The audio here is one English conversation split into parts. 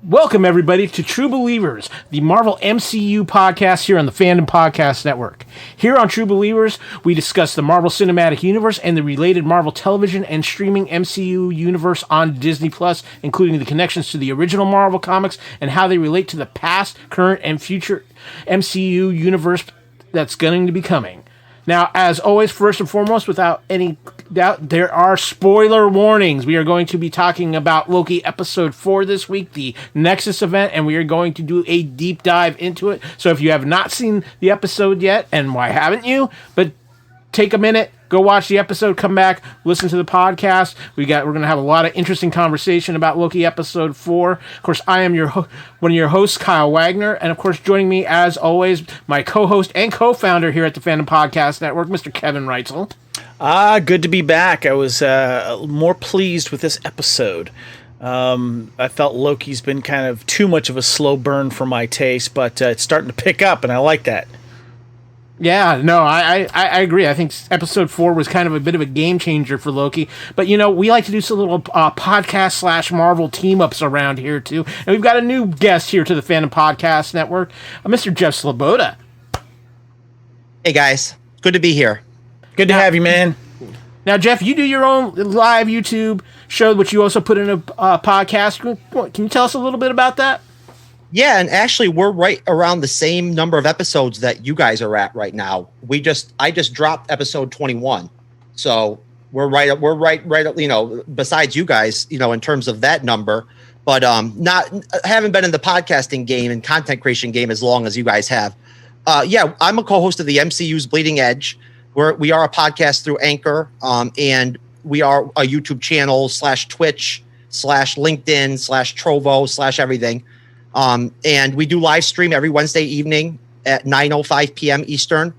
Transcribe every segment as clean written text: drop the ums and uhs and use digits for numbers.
Welcome, everybody, to True Believers, the Marvel MCU podcast here on the Fandom Podcast Network. Here on True Believers, we discuss the Marvel Cinematic Universe and the related Marvel television and streaming MCU Universe on Disney+, including the connections to the original Marvel comics and how they relate to the past, current, and future MCU Universe that's going to be coming. Now, as always, first and foremost, without any doubt, there are spoiler warnings. We are going to be talking about Loki Episode 4 this week, the Nexus Event, and we are going to do a deep dive into it. So if you have not seen the episode yet, and why haven't you? But take a minute, go watch the episode, come back, listen to the podcast. We're going to have a lot of interesting conversation about Loki Episode 4. Of course, I am one of your hosts, Kyle Wagner, and of course, joining me as always, my co-host and co-founder here at the Fandom Podcast Network, Mr. Kevin Reitzel. Good to be back. I was more pleased with this episode. I felt Loki's been kind of too much of a slow burn for my taste, but it's starting to pick up, and I like that. Yeah, no, I agree. I think Episode 4 was kind of a bit of a game changer for Loki. But, you know, we like to do some little podcast/Marvel team-ups around here, too. And we've got a new guest here to the Fandom Podcast Network, Mr. Jeff Sloboda. Hey, guys. Good to be here. Good to have you, man. Now, Jeff, you do your own live YouTube show, which you also put in a podcast. Can you tell us a little bit about that? Yeah, and actually, we're right around the same number of episodes that you guys are at right now. I just dropped episode 21, so we're right. You know, besides you guys, you know, in terms of that number, but haven't been in the podcasting game and content creation game as long as you guys have. Yeah, I'm a co-host of the MCU's Bleeding Edge. We are a podcast through Anchor, and we are a YouTube channel /Twitch /LinkedIn /Trovo /everything. And we do live stream every Wednesday evening at 9:05 p.m. Eastern,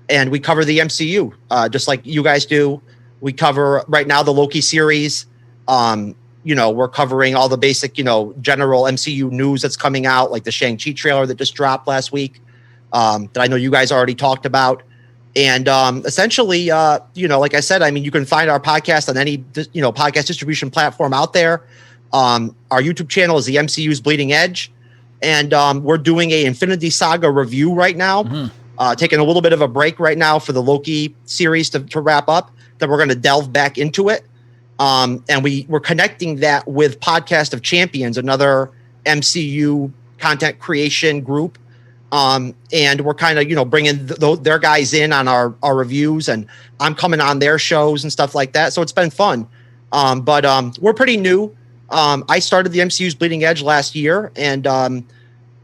and we cover the MCU just like you guys do. We cover right now the Loki series. You know, we're covering all the basic, you know, general MCU news that's coming out, like the Shang-Chi trailer that just dropped last week that I know you guys already talked about. And essentially, you know, like I said, I mean, you can find our podcast on any, you know, podcast distribution platform out there. Our YouTube channel is the MCU's Bleeding Edge. And we're doing a Infinity Saga review right now, taking a little bit of a break right now for the Loki series to wrap up. Then we're going to delve back into it. And we're connecting that with Podcast of Champions, another MCU content creation group. And we're kind of, you know, bringing their guys in on our reviews, and I'm coming on their shows and stuff like that. So it's been fun. But we're pretty new. I started the MCU's Bleeding Edge last year, and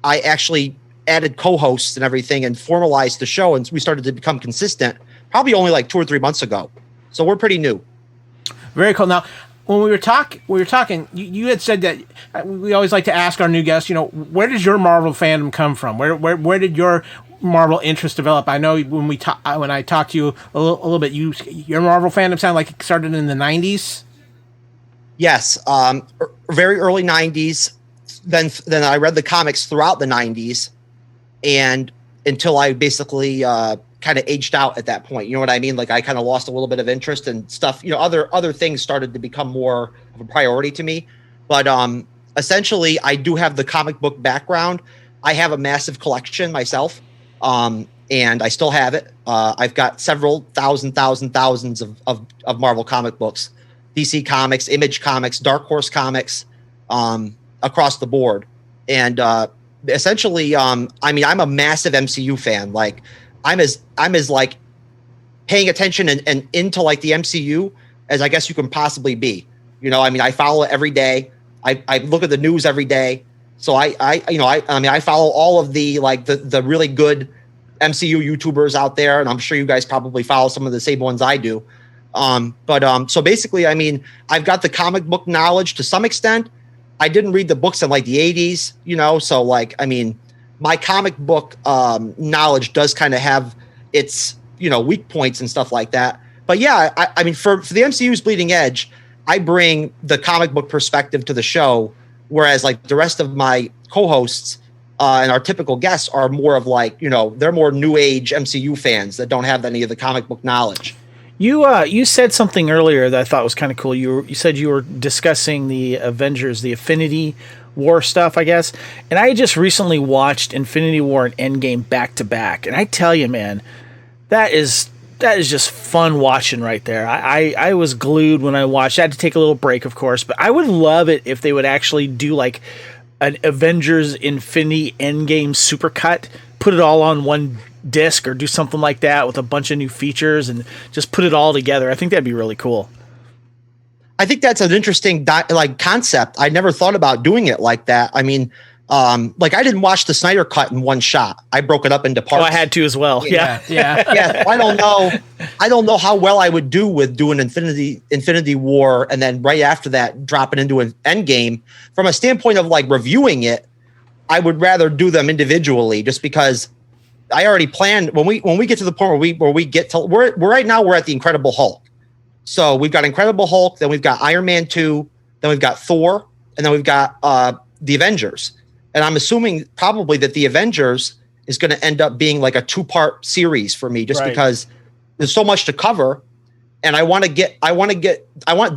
I actually added co-hosts and everything and formalized the show, and we started to become consistent probably only like 2 or 3 months ago. So we're pretty new. Very cool. Now, when we were talking, you had said that we always like to ask our new guests, you know, where does your Marvel fandom come from? Where did your Marvel interest develop? I know when I talked to you a little bit, your Marvel fandom sounded like it started in the 90s. Yes, very early 90s. Then I read the comics throughout the 90s, and until I basically kind of aged out at that point. You know what I mean? Like I kind of lost a little bit of interest and stuff. You know, other things started to become more of a priority to me. But essentially, I do have the comic book background. I have a massive collection myself, and I still have it. I've got several thousands of Marvel comic books. DC Comics, Image Comics, Dark Horse Comics, across the board. And essentially, I mean, I'm a massive MCU fan. Like, I'm as like paying attention and into like the MCU as I guess you can possibly be. You know, I mean, I follow it every day. I look at the news every day. So I follow all of the like the really good MCU YouTubers out there, and I'm sure you guys probably follow some of the same ones I do. So basically, I mean, I've got the comic book knowledge to some extent. I didn't read the books in like the 80s, you know, so like, I mean, my comic book knowledge does kind of have its, you know, weak points and stuff like that. But yeah, I mean, for the MCU's Bleeding Edge, I bring the comic book perspective to the show, whereas like the rest of my co-hosts and our typical guests are more of like, you know, they're more new age MCU fans that don't have any of the comic book knowledge. You said something earlier that I thought was kind of cool. You said you were discussing the Avengers, the Affinity War stuff, I guess. And I just recently watched Infinity War and Endgame back to back, and I tell you, man, that is just fun watching right there. I was glued when I watched. I had to take a little break, of course, but I would love it if they would actually do like an Avengers Infinity Endgame supercut, put it all on one disc, or do something like that with a bunch of new features and just put it all together. I think that'd be really cool. I think that's an interesting concept. I never thought about doing it like that. I mean, I didn't watch the Snyder Cut in one shot. I broke it up into parts. Oh, I had to as well. Yeah. Yeah. I don't know how well I would do with doing Infinity War, and then right after that, dropping into an Endgame. From a standpoint of like reviewing it, I would rather do them individually, just because I already planned when we get to the point where we get to we're right now we're at the Incredible Hulk. So we've got Incredible Hulk, then we've got Iron Man 2, then we've got Thor, and then we've got the Avengers. And I'm assuming probably that the Avengers is going to end up being like a 2-part series for me, just because there's so much to cover, and I want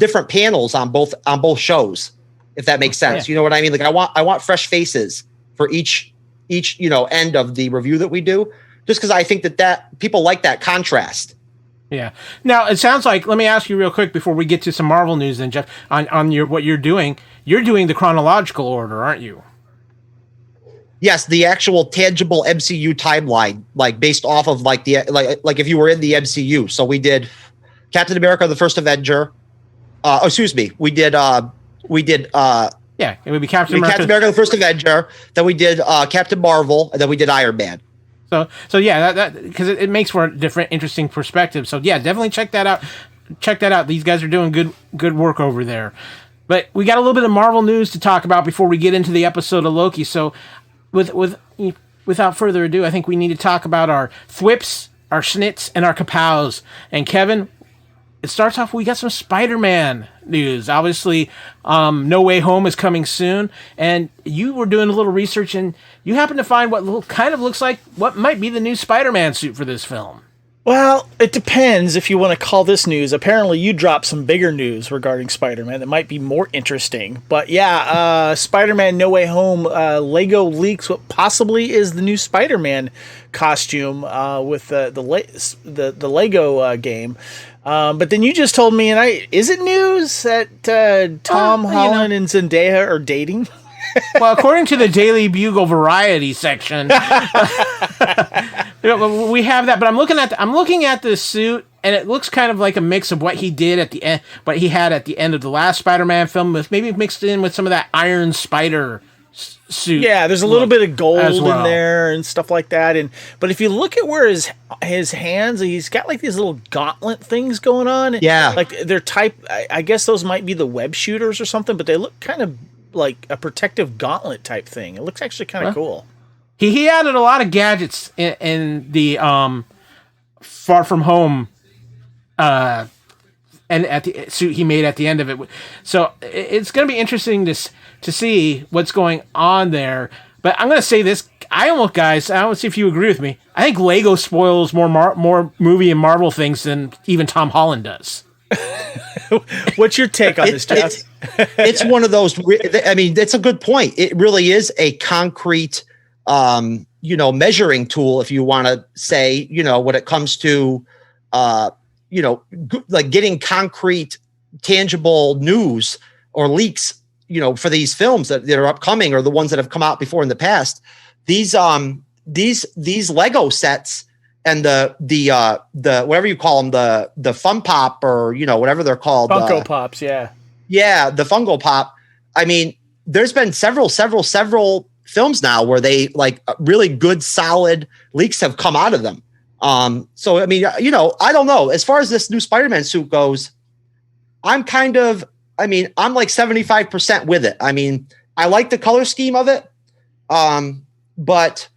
different panels on both shows, if that makes sense. Yeah. You know what I mean? Like I want fresh faces for each end of the review that we do, just because I think that people like that contrast. Yeah. Now it sounds like, let me ask you real quick before we get to some Marvel news, then Jeff, on what you're doing. You're doing the chronological order, aren't you? Yes, the actual tangible MCU timeline, like based off of like if you were in the MCU. So we did Captain America: The First Avenger. We did. It would be Captain America: The First Avenger. Then we did Captain Marvel, and then we did Iron Man. So yeah, that because it makes for a different, interesting perspective. So yeah, definitely check that out. Check that out. These guys are doing good work over there. But we got a little bit of Marvel news to talk about before we get into the episode of Loki. So without further ado, I think we need to talk about our thwips, our schnitz, and our kapows. And Kevin, it starts off, we got some Spider-Man news. Obviously, No Way Home is coming soon, and you were doing a little research, and you happened to find what kind of looks like what might be the new Spider-Man suit for this film. Well, it depends if you want to call this news. Apparently, you dropped some bigger news regarding Spider-Man that might be more interesting. But yeah, Spider-Man No Way Home, Lego leaks what possibly is the new Spider-Man costume with the Lego game. But then you just told me, is it news that Tom Holland and Zendaya are dating? Well, according to the Daily Bugle variety section, we have that. But I'm looking at the suit, and it looks kind of like a mix of what he did at the end, what he had at the end of the last Spider-Man film, with maybe mixed in with some of that Iron Spider suit. Yeah, there's a little bit of gold in there and stuff like that. But if you look at where his hands, he's got like these little gauntlet things going on. Yeah, like they're I guess those might be the web shooters or something, but they look kind of like a protective gauntlet type thing. It looks actually kind of cool. He added a lot of gadgets in the Far From Home and at the suit he made at the end of it. So it's going to be interesting to see what's going on there. But I'm going to say this, I want to see if you agree with me. I think Lego spoils more movie and Marvel things than even Tom Holland does. What's your take on this, Jeff? It's one of those. I mean, that's a good point. It really is a concrete, measuring tool, if you want to say, when it comes to, like getting concrete, tangible news or leaks, for these films that are upcoming or the ones that have come out before in the past. These Lego sets. And the whatever you call them, the Fun Pop or whatever they're called, Funko Pops, yeah, the Funko Pop. I mean, there's been several films now where they like really good solid leaks have come out of them. So I mean, I don't know. As far as this new Spider-Man suit goes, I'm like 75% with it. I mean, I like the color scheme of it, but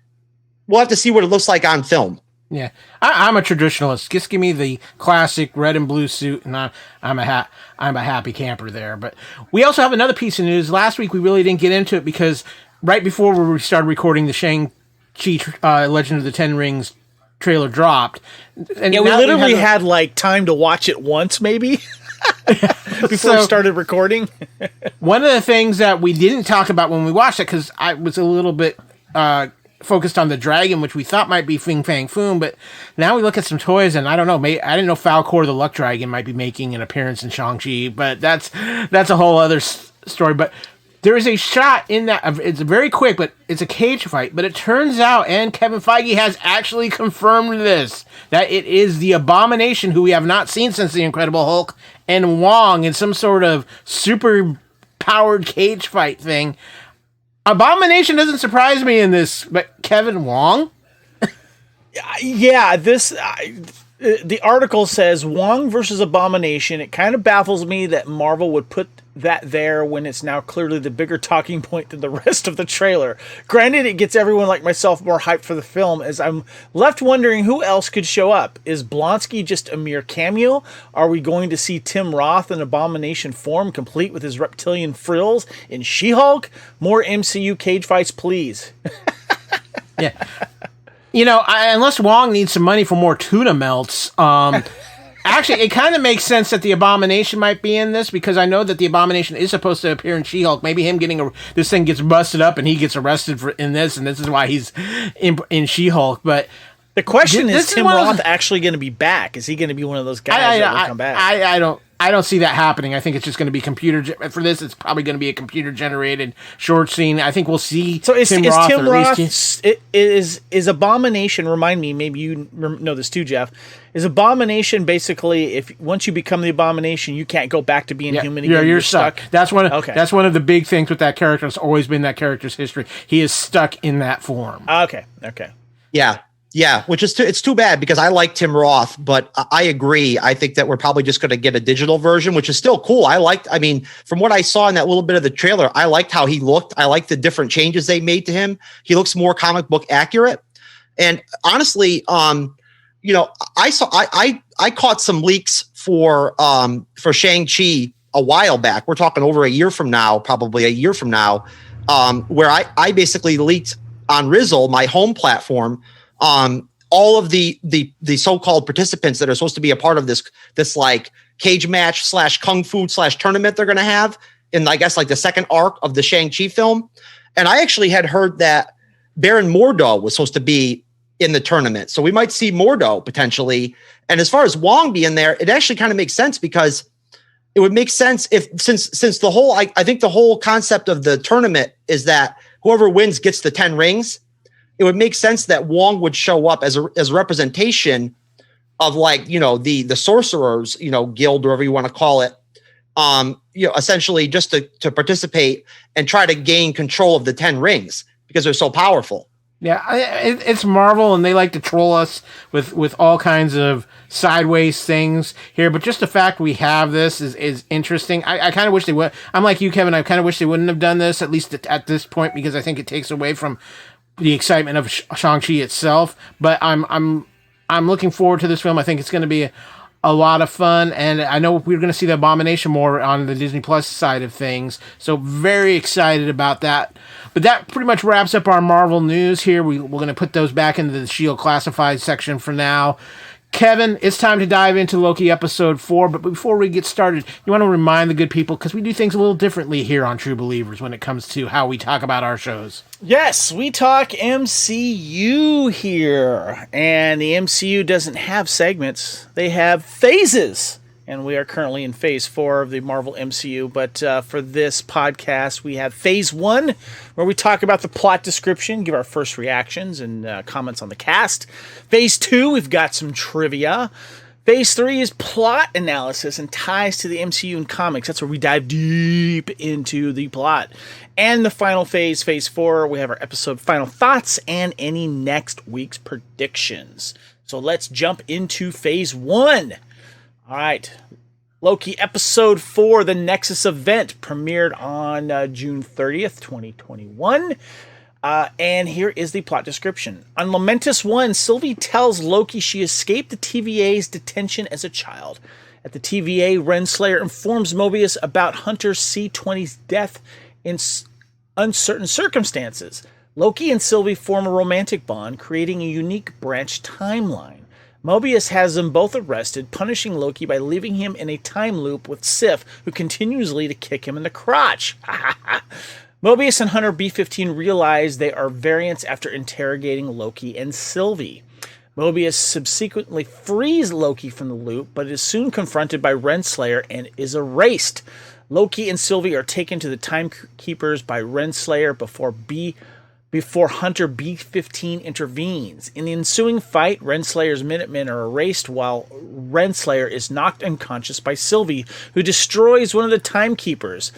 we'll have to see what it looks like on film. Yeah, I'm a traditionalist. Just give me the classic red and blue suit, and I'm a happy camper there. But we also have another piece of news. Last week we really didn't get into it because right before we started recording, the Shang-Chi Legend of the Ten Rings trailer dropped. And we literally had like time to watch it once, maybe. Before we started recording. One of the things that we didn't talk about when we watched it, because I was a little bit focused on the dragon, which we thought might be Fing Fang Foom, but now we look at some toys, and I don't know, I didn't know Falcor the Luck Dragon might be making an appearance in Shang-Chi, but that's a whole other story. But there is a shot in that, it's very quick, but it's a cage fight, but it turns out, and Kevin Feige has actually confirmed this, that it is the Abomination, who we have not seen since The Incredible Hulk, and Wong in some sort of super powered cage fight thing. Abomination doesn't surprise me in this, but Kevin Wong? Yeah, the article says Wong versus Abomination. It kind of baffles me that Marvel would put that there when it's now clearly the bigger talking point than the rest of the trailer. Granted, it gets everyone like myself more hyped for the film, as I'm left wondering who else could show up. Is Blonsky just a mere cameo? Are we going to see Tim Roth in Abomination form, complete with his reptilian frills in She-Hulk? More MCU cage fights, please. Yeah. You know, unless Wong needs some money for more tuna melts, actually, it kind of makes sense that the Abomination might be in this, because I know that the Abomination is supposed to appear in She-Hulk. Maybe him this thing gets busted up and he gets arrested in this, and this is why he's in She-Hulk. But the question is Tim Roth actually going to be back? Is he going to be one of those guys that will come back? I don't see that happening. I think it's just going to be for this. It's probably going to be a computer generated short scene. I think we'll see. So is Tim Roth? Is Abomination? Remind me. Maybe you know this too, Jeff. Is Abomination basically, if once you become the Abomination, you can't go back to being human again? You're stuck. That's one of the big things with that character. It's always been that character's history. He is stuck in that form. Okay. Yeah, which is it's too bad, because I like Tim Roth, but I agree. I think that we're probably just going to get a digital version, which is still cool. From what I saw in that little bit of the trailer, I liked how he looked. I liked the different changes they made to him. He looks more comic book accurate. And honestly, I caught some leaks for Shang-Chi a while back. We're talking over a year from now, where I basically leaked on Rizzle, my home platform, all of the so-called participants that are supposed to be a part of this like cage match / kung fu / tournament they're going to have in, I guess, like the second arc of the Shang-Chi film. And I actually had heard that Baron Mordo was supposed to be in the tournament. So we might see Mordo potentially. And as far as Wong being there, it actually kind of makes sense, because it would make sense since the whole, I think the whole concept of the tournament is that whoever wins gets the 10 rings. It would make sense that Wong would show up as a representation of, like, the sorcerers, guild, or whatever you want to call it. Essentially just to participate and try to gain control of the 10 rings, because they're so powerful. Yeah, it's Marvel, and they like to troll us with all kinds of sideways things here. But just the fact we have this is interesting. I kind of wish they would. I'm like you, Kevin. I kind of wish they wouldn't have done this, at least at this point, because I think it takes away from the excitement of Shang-Chi itself. But I'm looking forward to this film. I think it's going to be a lot of fun, and I know we're going to see the Abomination more on the Disney Plus side of things, so very excited about that. But that pretty much wraps up our Marvel news here. We're going to put those back into the S.H.I.E.L.D. classified section for now. Kevin, it's time to dive into Loki episode 4, but before we get started, you want to remind the good people, because we do things a little differently here on True Believers when it comes to how we talk about our shows. Yes, we talk MCU here, and the MCU doesn't have segments, they have phases. And we are currently in Phase 4 of the Marvel MCU, but for this podcast, we have Phase 1, where we talk about the plot description, give our first reactions and comments on the cast. Phase 2, we've got some trivia. Phase 3 is plot analysis and ties to the MCU and comics. That's where we dive deep into the plot. And the final phase, Phase 4, we have our episode final thoughts and any next week's predictions. So let's jump into Phase 1. All right, Loki episode 4, the Nexus Event, premiered on June 30th, 2021. And here is the plot description. On Lamentus 1, Sylvie tells Loki she escaped the TVA's detention as a child. At the TVA, Renslayer informs Mobius about Hunter C20's death in uncertain circumstances. Loki and Sylvie form a romantic bond, creating a unique branch timeline. Mobius has them both arrested, punishing Loki by leaving him in a time loop with Sif, who continuously to kick him in the crotch. Mobius and Hunter B-15 realize they are variants after interrogating Loki and Sylvie. Mobius subsequently frees Loki from the loop, but is soon confronted by Renslayer and is erased. Loki and Sylvie are taken to the Timekeepers by Renslayer before Hunter B-15 intervenes. In the ensuing fight, Renslayer's Minutemen are erased while Renslayer is knocked unconscious by Sylvie, who destroys one of the Timekeepers,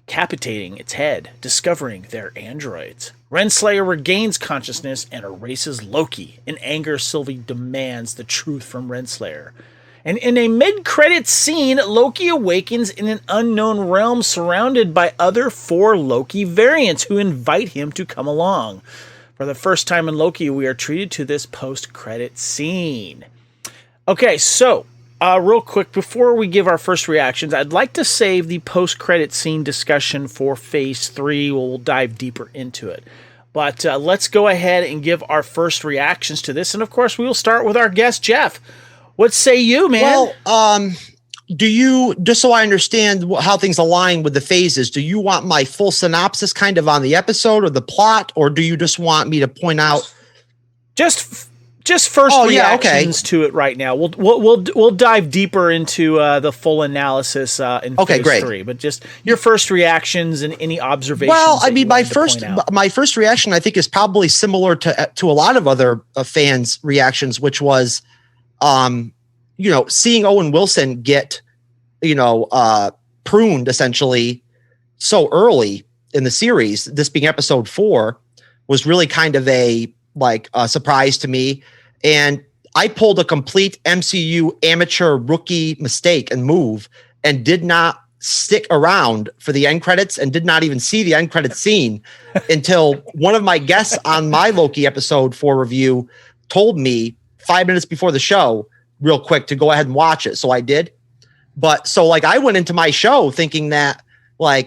decapitating its head, discovering they're androids. Renslayer regains consciousness and erases Loki. In anger, Sylvie demands the truth from Renslayer. And in a mid-credits scene, Loki awakens in an unknown realm surrounded by other 4 Loki variants who invite him to come along. For the first time in Loki, we are treated to this post-credit scene. Okay, so, real quick, before we give our first reactions, I'd like to save the post-credit scene discussion for Phase 3. We'll dive deeper into it. But let's go ahead and give our first reactions to this. And, of course, we will start with our guest, Jeff. What say you, man? Well, do you, just so I understand how things align with the phases, do you want my full synopsis kind of on the episode or the plot, or do you just want me to point out? Just first reactions to it right now. We'll dive deeper into the full analysis in Phase 3, but just your first reactions and any observations. Well, I mean, my first reaction I think is probably similar to a lot of other fans' reactions, which was, seeing Owen Wilson get, pruned essentially so early in the series, this being episode 4, was really kind of a surprise to me. And I pulled a complete MCU amateur rookie mistake and move and did not stick around for the end credits and did not even see the end credits scene until one of my guests on my Loki episode 4 review told me 5 minutes before the show, real quick, to go ahead and watch it. So I did. But so I went into my show thinking that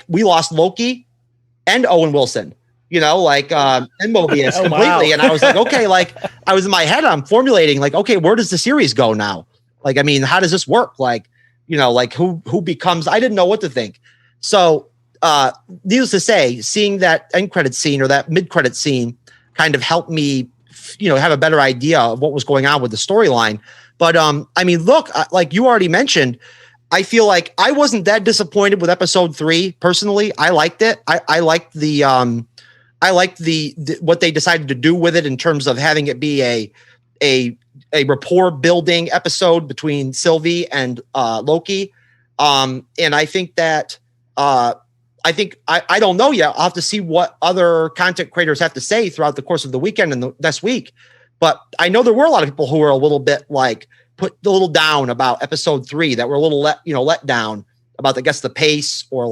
we lost Loki and Owen Wilson, and Mobius completely. Wow. And I was like, okay, I was in my head, I'm formulating okay, where does the series go now? How does this work? Who becomes, I didn't know what to think. So needless to say, seeing that end credit scene or that mid credit scene kind of helped me, have a better idea of what was going on with the storyline. But look, like you already mentioned, I feel like I wasn't that disappointed with episode 3 personally. I liked it. I liked the what they decided to do with it in terms of having it be a rapport building episode between Sylvie and Loki. And I think that I don't know yet. I'll have to see what other content creators have to say throughout the course of the weekend and this week. But I know there were a lot of people who were a little bit put a little down about episode 3, that were a little let down about, I guess, the pace, or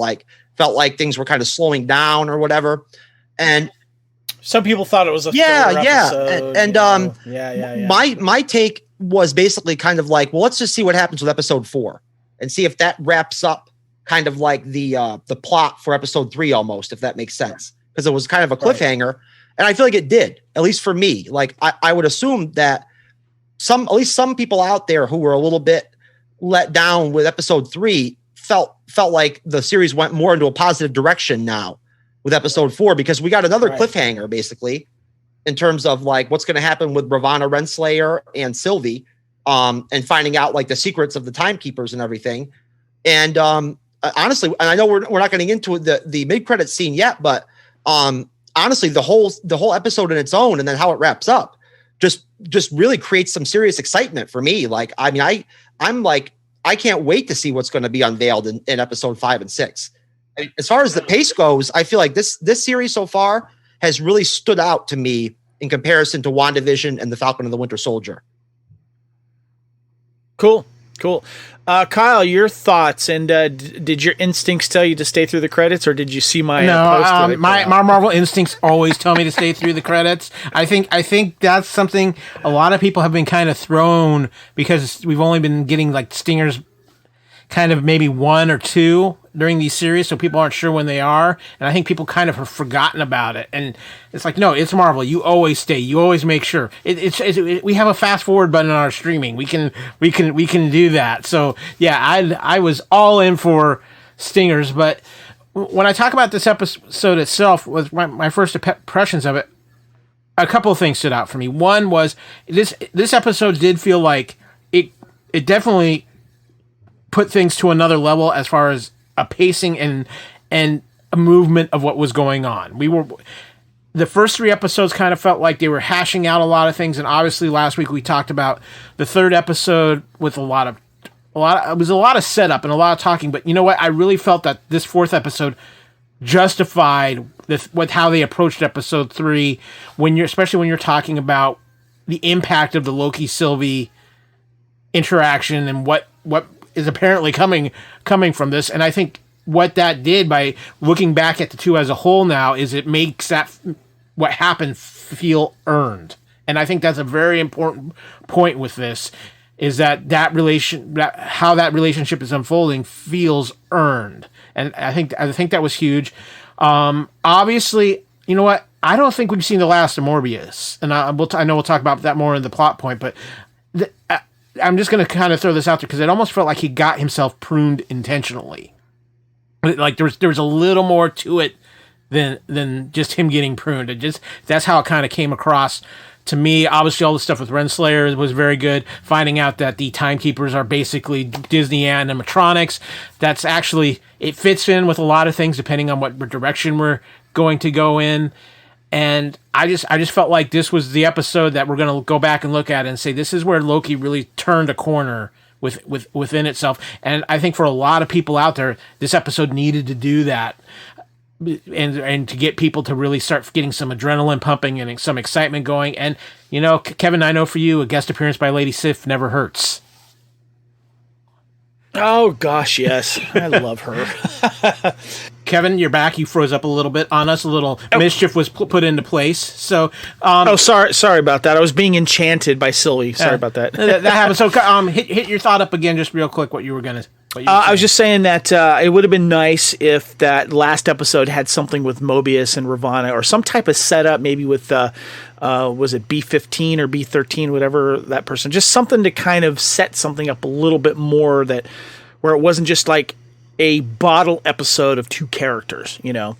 felt like things were kind of slowing down or whatever. And some people thought it was a episode, and my take was basically kind of well, let's just see what happens with episode 4 and see if that wraps up kind of the plot for episode 3 almost, if that makes sense, because it was kind of a cliffhanger. Right. And I feel like it did, at least for me. I would assume that at least some people out there who were a little bit let down with episode 3 felt like the series went more into a positive direction now with episode 4, because we got another cliffhanger basically in terms of what's going to happen with Ravonna Renslayer and Sylvie, and finding out the secrets of the Timekeepers and everything. And honestly, and I know we're not getting into the mid-credit scene yet, but honestly, the whole episode in its own, and then how it wraps up, just really creates some serious excitement for me. I can't wait to see what's going to be unveiled in episode 5 and 6. As far as the pace goes, I feel like this series so far has really stood out to me in comparison to WandaVision and The Falcon and the Winter Soldier. Cool. Kyle, your thoughts, and did your instincts tell you to stay through the credits, or did you see my post? My Marvel instincts always tell me to stay through the credits. I think that's something a lot of people have been kind of thrown, because we've only been getting stingers. kind of maybe one or two during these series, so people aren't sure when they are. And I think people kind of have forgotten about it. And it's like, no, it's Marvel. You always stay. You always make sure. We have a fast forward button on our streaming. We can do that. So yeah, I was all in for stingers. But when I talk about this episode itself, with my first impressions of it, a couple of things stood out for me. One was this episode did feel like it definitely put things to another level as far as a pacing and a movement of what was going on. The first three episodes kind of felt like they were hashing out a lot of things, and obviously last week we talked about the third episode with a lot of it was a lot of setup and a lot of talking. But you know what? I really felt that this fourth episode justified with how they approached episode 3, especially when you're talking about the impact of the Loki Sylvie interaction and what is apparently coming from this. And I think what that did, by looking back at the two as a whole now, is it makes that what happened feel earned. And I think that's a very important point with this, is that how that relationship is unfolding feels earned. And I think that was huge. Obviously, you know what? I don't think we've seen the last of Morbius, and I know we'll talk about that more in the plot point. But I'm just going to kind of throw this out there because it almost felt like he got himself pruned intentionally. Like there was a little more to it than just him getting pruned. That's how it kind of came across to me. Obviously, all the stuff with Renslayer was very good. Finding out that the Timekeepers are basically Disney animatronics. That's actually, it fits in with a lot of things depending on what direction we're going to go in. And I just felt like this was the episode that we're going to go back and look at and say, this is where Loki really turned a corner within itself. And I think for a lot of people out there, this episode needed to do that. And to get people to really start getting some adrenaline pumping and some excitement going. And, you know, Kevin, I know for you, a guest appearance by Lady Sif never hurts. Oh, gosh, yes. I love her. Kevin, you're back. You froze up a little bit on us. A little mischief was put into place. So, sorry about that. I was being enchanted by Sylvie. Sorry about that. That happened. So, hit your thought up again, just real quick. What you were gonna. I was just saying that it would have been nice if that last episode had something with Mobius and Ravonna, or some type of setup, maybe with was it B.15 or B.13, whatever that person. Just something to kind of set something up a little bit more, where it wasn't just like a bottle episode of two characters, you know.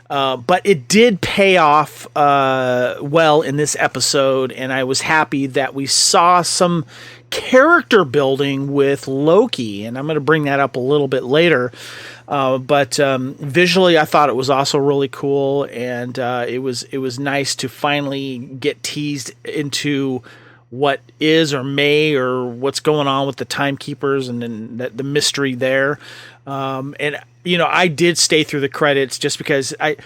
But it did pay off well in this episode, and I was happy that we saw some character building with Loki, and I'm going to bring that up a little bit later. But visually, I thought it was also really cool, and it was nice to finally get teased into what is or may or what's going on with the Timekeepers and then the mystery there. And you know, I did stay through the credits just because I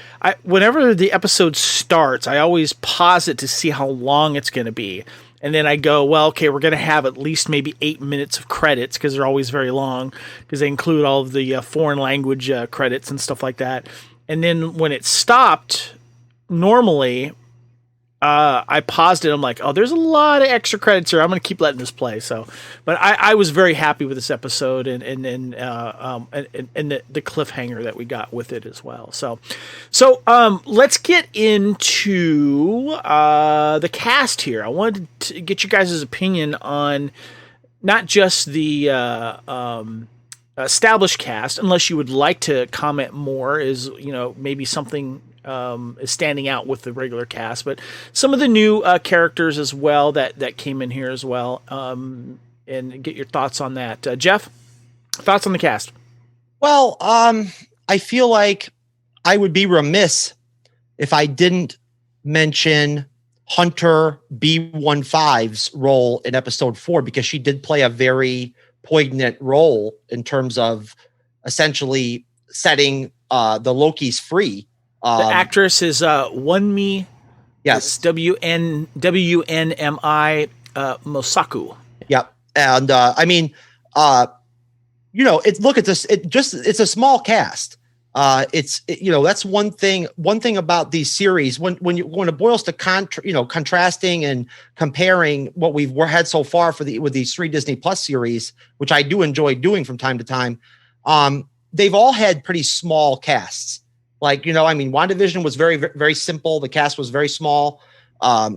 whenever the episode starts, I always pause it to see how long it's going to be. And then I go, well, okay, we're going to have at least maybe 8 minutes of credits, because they're always very long, because they include all of the foreign language credits and stuff like that. And then when it stopped, normally I paused it. I'm like, oh, there's a lot of extra credits here. I'm going to keep letting this play. So, but I was very happy with this episode and the cliffhanger that we got with it as well. So let's get into the cast here. I wanted to get you guys' opinion on not just the established cast, unless you would like to comment more, is, you know, maybe something is standing out with the regular cast, but some of the new characters as well that came in here as well, and get your thoughts on that. Jeff, thoughts on the cast? Well, I feel like I would be remiss if I didn't mention Hunter B.15's role in episode 4, because she did play a very poignant role in terms of essentially setting the Lokis free. The actress is Wunmi. Yes, WNMI Mosaku. Yep, and I mean, you know, look at this. It's a small cast, That's one thing about these series when it boils to contrasting and comparing what we've had so far with these 3 Disney Plus series, which I do enjoy doing from time to time. They've all had pretty small casts. WandaVision was very, very simple. The cast was very small.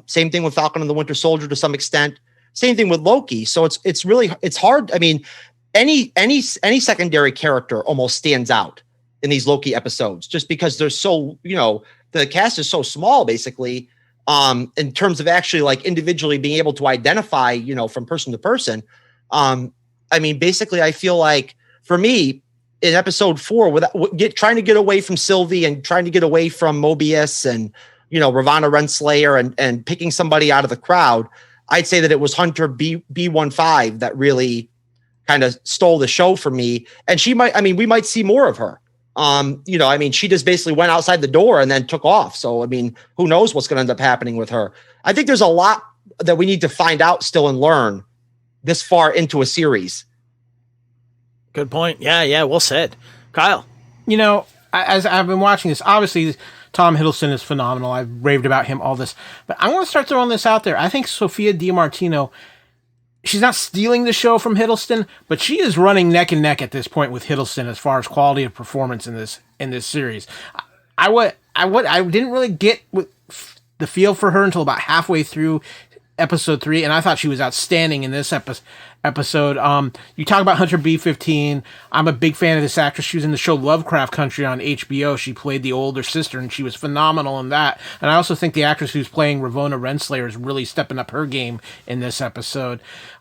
Same thing with Falcon and the Winter Soldier to some extent. Same thing with Loki. So it's hard. I mean, any secondary character almost stands out in these Loki episodes just because they're so, the cast is so small basically, in terms of actually like individually being able to identify, from person to person. Basically I feel like for me in episode 4, trying to get away from Sylvie and trying to get away from Mobius and, Ravonna Renslayer and picking somebody out of the crowd, I'd say that it was Hunter B15 that really kind of stole the show for me. And we might see more of her. She just basically went outside the door and then took off. So, who knows what's going to end up happening with her? I think there's a lot that we need to find out still and learn this far into a series. Good point. Yeah. Well said. Kyle. As I've been watching this, obviously Tom Hiddleston is phenomenal. I've raved about him all this, but I want to start throwing this out there. I think Sophia DiMartino, she's not stealing the show from Hiddleston, but she is running neck and neck at this point with Hiddleston as far as quality of performance in this series. I didn't really get the feel for her until about halfway through episode 3, and I thought she was outstanding in this episode. You talk about Hunter B15. I'm a big fan of this actress. She was in the show Lovecraft Country on HBO. She played the older sister, and she was phenomenal in that. And I also think the actress who's playing Ravonna Renslayer is really stepping up her game in this episode.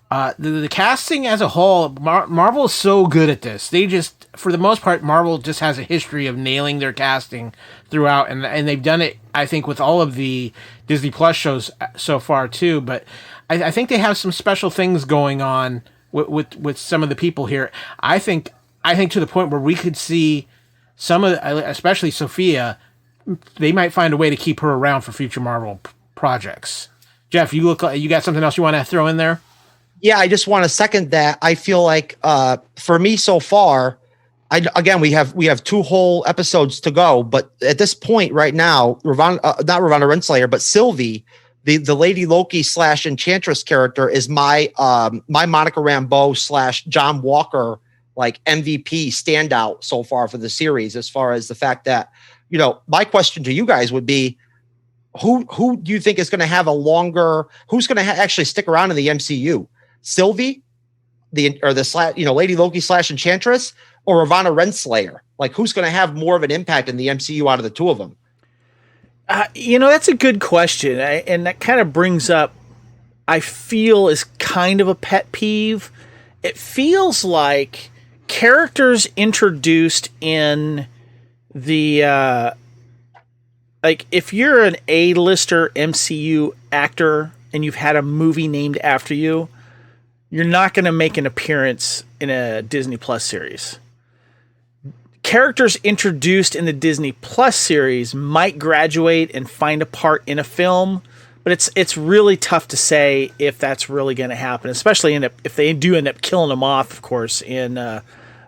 The casting as a whole, Marvel is so good at this. They just, for the most part, Marvel just has a history of nailing their casting throughout, and they've done it, I think, with all of the Disney Plus shows so far too. But I think they have some special things going on with some of the people here. I think to the point where we could see some of, especially Sophia, they might find a way to keep her around for future Marvel projects. Jeff, you got something else you want to throw in there? Yeah, I just want to second that. I feel like for me so far, we have 2 whole episodes to go, but at this point right now, not Ravonna Renslayer, but Sylvie, the Lady Loki / Enchantress character is my Monica Rambeau / John Walker like MVP standout so far for the series. As far as the fact that, my question to you guys would be, who do you think is going to have who's going to actually stick around in the MCU? Sylvie, Lady Loki / Enchantress, or Ravonna Renslayer? Like, who's going to have more of an impact in the MCU out of the 2 of them? That's a good question. And that kind of brings up, I feel, is kind of a pet peeve. It feels like characters introduced in the, if you're an A-lister MCU actor and you've had a movie named after you, you're not going to make an appearance in a Disney Plus series. Characters introduced in the Disney Plus series might graduate and find a part in a film, but it's really tough to say if that's really going to happen, especially if they do end up killing them off, of course, in the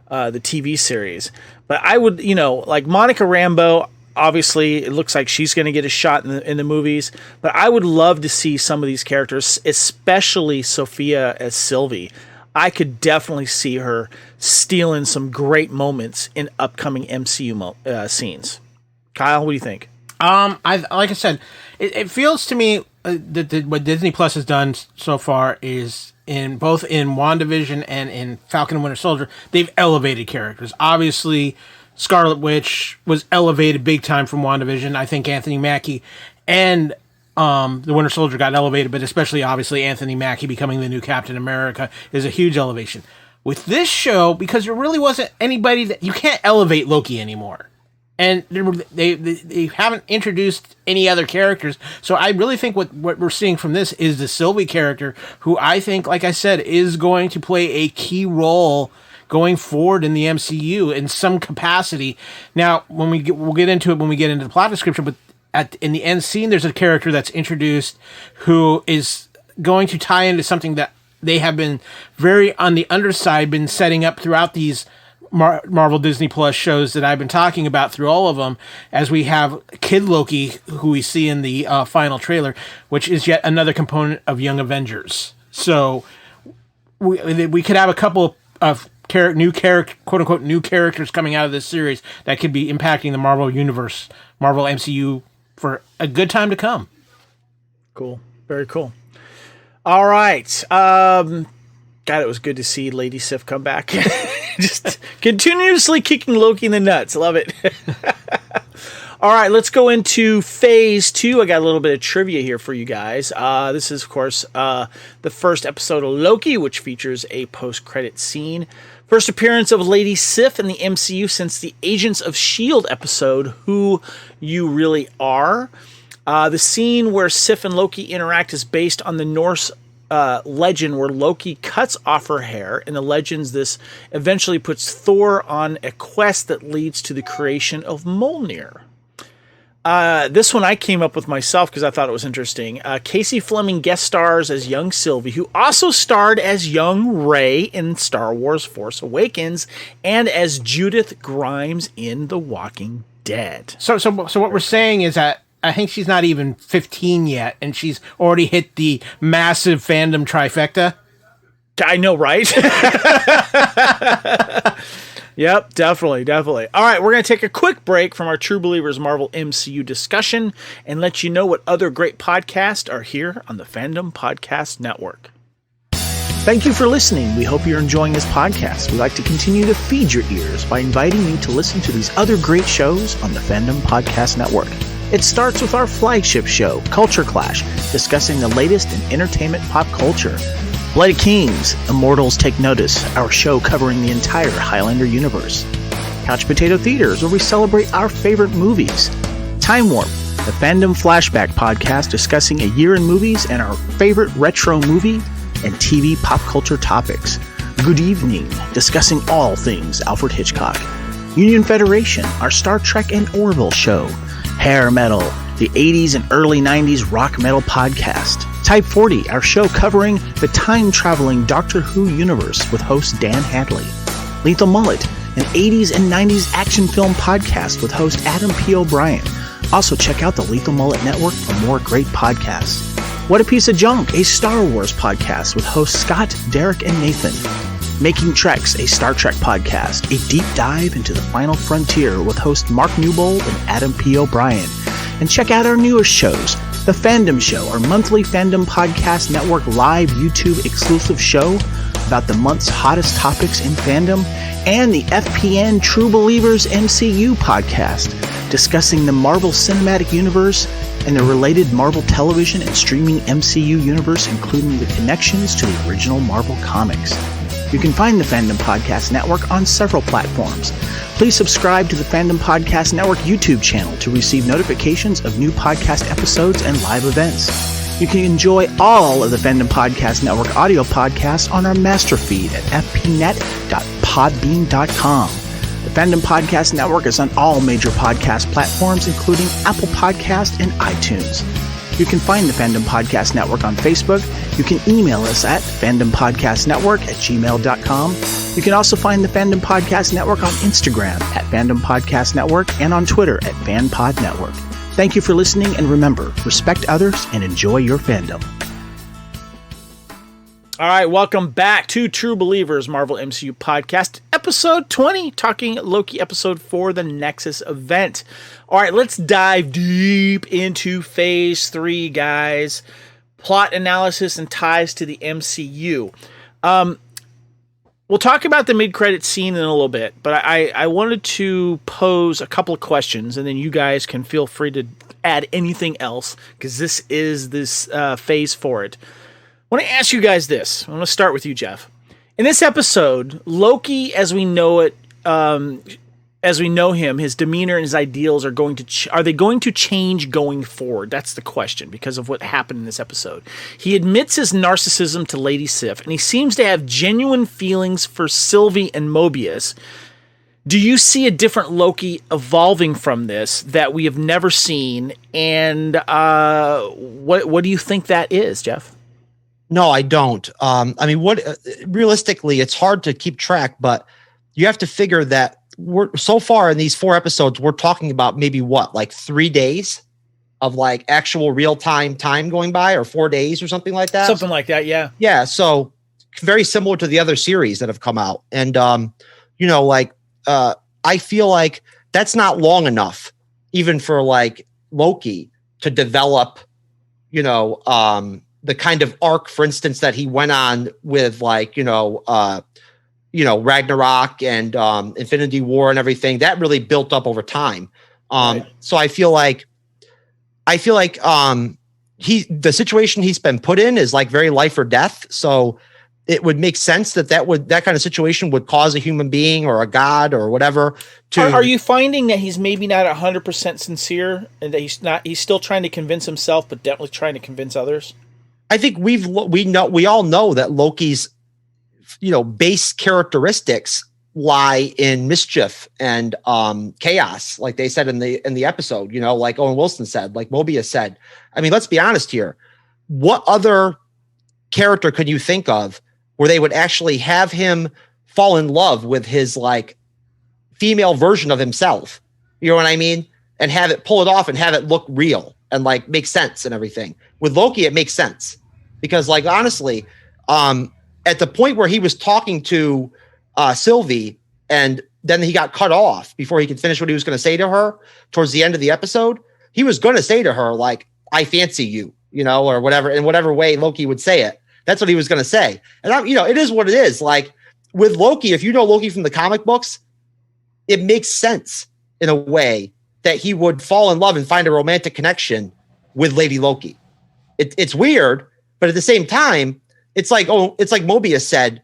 TV series. But I would, like Monica Rambeau, obviously it looks like she's going to get a shot in the movies, but I would love to see some of these characters, especially Sophia as Sylvie. I could definitely see her stealing some great moments in upcoming MCU scenes. Kyle, what do you think? Like I said, it feels to me that what Disney Plus has done so far is both in WandaVision and in Falcon and Winter Soldier, they've elevated characters. Obviously, Scarlet Witch was elevated big time from WandaVision. I think Anthony Mackie and the Winter Soldier got elevated, but especially obviously Anthony Mackie becoming the new Captain America is a huge elevation. With this show, because there really wasn't anybody that you can't elevate Loki anymore, and they haven't introduced any other characters. So I really think what we're seeing from this is the Sylvie character, who I think, like I said, is going to play a key role going forward in the MCU in some capacity. Now, we'll get into it when we get into the plot description, but in the end scene, there's a character that's introduced who is going to tie into something that they have been very on the underside, been setting up throughout these Marvel Disney Plus shows that I've been talking about through all of them, as we have Kid Loki, who we see in the final trailer, which is yet another component of Young Avengers. So we could have a couple of quote unquote new characters coming out of this series that could be impacting the Marvel Universe, Marvel MCU, for a good time to come. Cool. Very cool. All right. God, it was good to see Lady Sif come back. Just continuously kicking Loki in the nuts. Love it. All right, let's go into phase 2. I got a little bit of trivia here for you guys. This is, of course, the first episode of Loki, which features a post-credit scene. First appearance of Lady Sif in the MCU since the Agents of S.H.I.E.L.D. episode, Who You Really Are. The scene where Sif and Loki interact is based on the Norse legend where Loki cuts off her hair. In the legends, this eventually puts Thor on a quest that leads to the creation of Mjolnir. This one I came up with myself because I thought it was interesting. Casey Fleming guest stars as young Sylvie, who also starred as young Rey in Star Wars Force Awakens and as Judith Grimes in The Walking Dead. So what we're saying is that I think she's not even 15 yet, and she's already hit the massive fandom trifecta. I know, right? Yep, definitely. All right, we're going to take a quick break from our True Believers Marvel MCU discussion and let you know what other great podcasts are here on the Fandom Podcast Network. Thank you for listening. We hope you're enjoying this podcast. We'd like to continue to feed your ears by inviting you to listen to these other great shows on the Fandom Podcast Network. It starts with our flagship show, Culture Clash, discussing the latest in entertainment pop culture. Bloody Kings, Immortals Take Notice, our show covering the entire Highlander universe. Couch Potato Theaters, where we celebrate our favorite movies. Time Warp, the Fandom Flashback podcast discussing a year in movies and our favorite retro movie and TV pop culture topics. Good Evening, discussing all things Alfred Hitchcock. Union Federation, our Star Trek and Orville show. Hair Metal, the 80s and early 90s rock metal podcast. Type 40, our show covering the time-traveling Doctor Who universe with host Dan Hadley. Lethal Mullet, an 80s and 90s action film podcast with host Adam P. O'Brien. Also check out the Lethal Mullet Network for more great podcasts. What a Piece of Junk, a Star Wars podcast with hosts Scott, Derek, and Nathan. Making Treks, a Star Trek podcast, a deep dive into the final frontier with host Mark Newbold and Adam P. O'Brien. And check out our newest shows, The Fandom Show, our monthly Fandom Podcast Network live YouTube exclusive show about the month's hottest topics in fandom, and the FPN True Believers MCU podcast, discussing the Marvel Cinematic Universe and the related Marvel television and streaming MCU universe, including the connections to the original Marvel comics. You can find the Fandom Podcast Network on several platforms. Please subscribe to the Fandom Podcast Network YouTube channel to receive notifications of new podcast episodes and live events. You can enjoy all of the Fandom Podcast Network audio podcasts on our master feed at fpnet.podbean.com. The Fandom Podcast Network is on all major podcast platforms, including Apple Podcast and iTunes. You can find the Fandom Podcast Network on Facebook. You can email us at fandompodcastnetwork@gmail.com. You can also find the Fandom Podcast Network on Instagram at Fandom Podcast Network and on Twitter at FanPod Network. Thank you for listening, and remember, respect others and enjoy your fandom. All right, welcome back to True Believers Marvel MCU Podcast, episode 20, talking Loki episode 4, the Nexus Event. All right, let's dive deep into phase 3, guys. Plot analysis and ties to the MCU. We'll talk about the mid-credit scene in a little bit, but I wanted to pose a couple of questions, and then you guys can feel free to add anything else, because this is this phase for it. I want to ask you guys this. I'm going to start with you, Jeff. In this episode, Loki, as we know it, as we know him, his demeanor and his ideals are going to are they going to change going forward? That's the question, because of what happened in this episode. He admits his narcissism to Lady Sif, and he seems to have genuine feelings for Sylvie and Mobius. Do you see a different Loki evolving from this that we have never seen? And what do you think that is, Jeff? No, I don't. I mean, realistically, it's hard to keep track, but you have to figure that we're so far in these 4 episodes, we're talking about maybe like 3 days of like actual real time going by, or 4 days or something like that. Something like that. Yeah. Yeah. So very similar to the other series that have come out. And, I feel like that's not long enough even for like Loki to develop, the kind of arc, for instance, that he went on with like, Ragnarok and Infinity War and everything that really built up over time. Right. So I feel like the situation he's been put in is like very life or death. So it would make sense that kind of situation would cause a human being or a god or whatever to. Are you finding that he's maybe not 100% sincere, and that he's still trying to convince himself, but definitely trying to convince others? I think we all know that Loki's, base characteristics lie in mischief and chaos, like they said in the episode, like Owen Wilson said, like Mobius said. I mean, let's be honest here. What other character could you think of where they would actually have him fall in love with his like female version of himself? You know what I mean? And have it pull it off and have it look real and like make sense and everything. With Loki, it makes sense because like, honestly, at the point where he was talking to Sylvie and then he got cut off before he could finish what he was going to say to her towards the end of the episode, he was going to say to her, like, I fancy you, or whatever, in whatever way Loki would say it. That's what he was going to say. And it is what it is. Like with Loki, if you know Loki from the comic books, it makes sense in a way that he would fall in love and find a romantic connection with Lady Loki. It's weird, but at the same time, it's like Mobius said,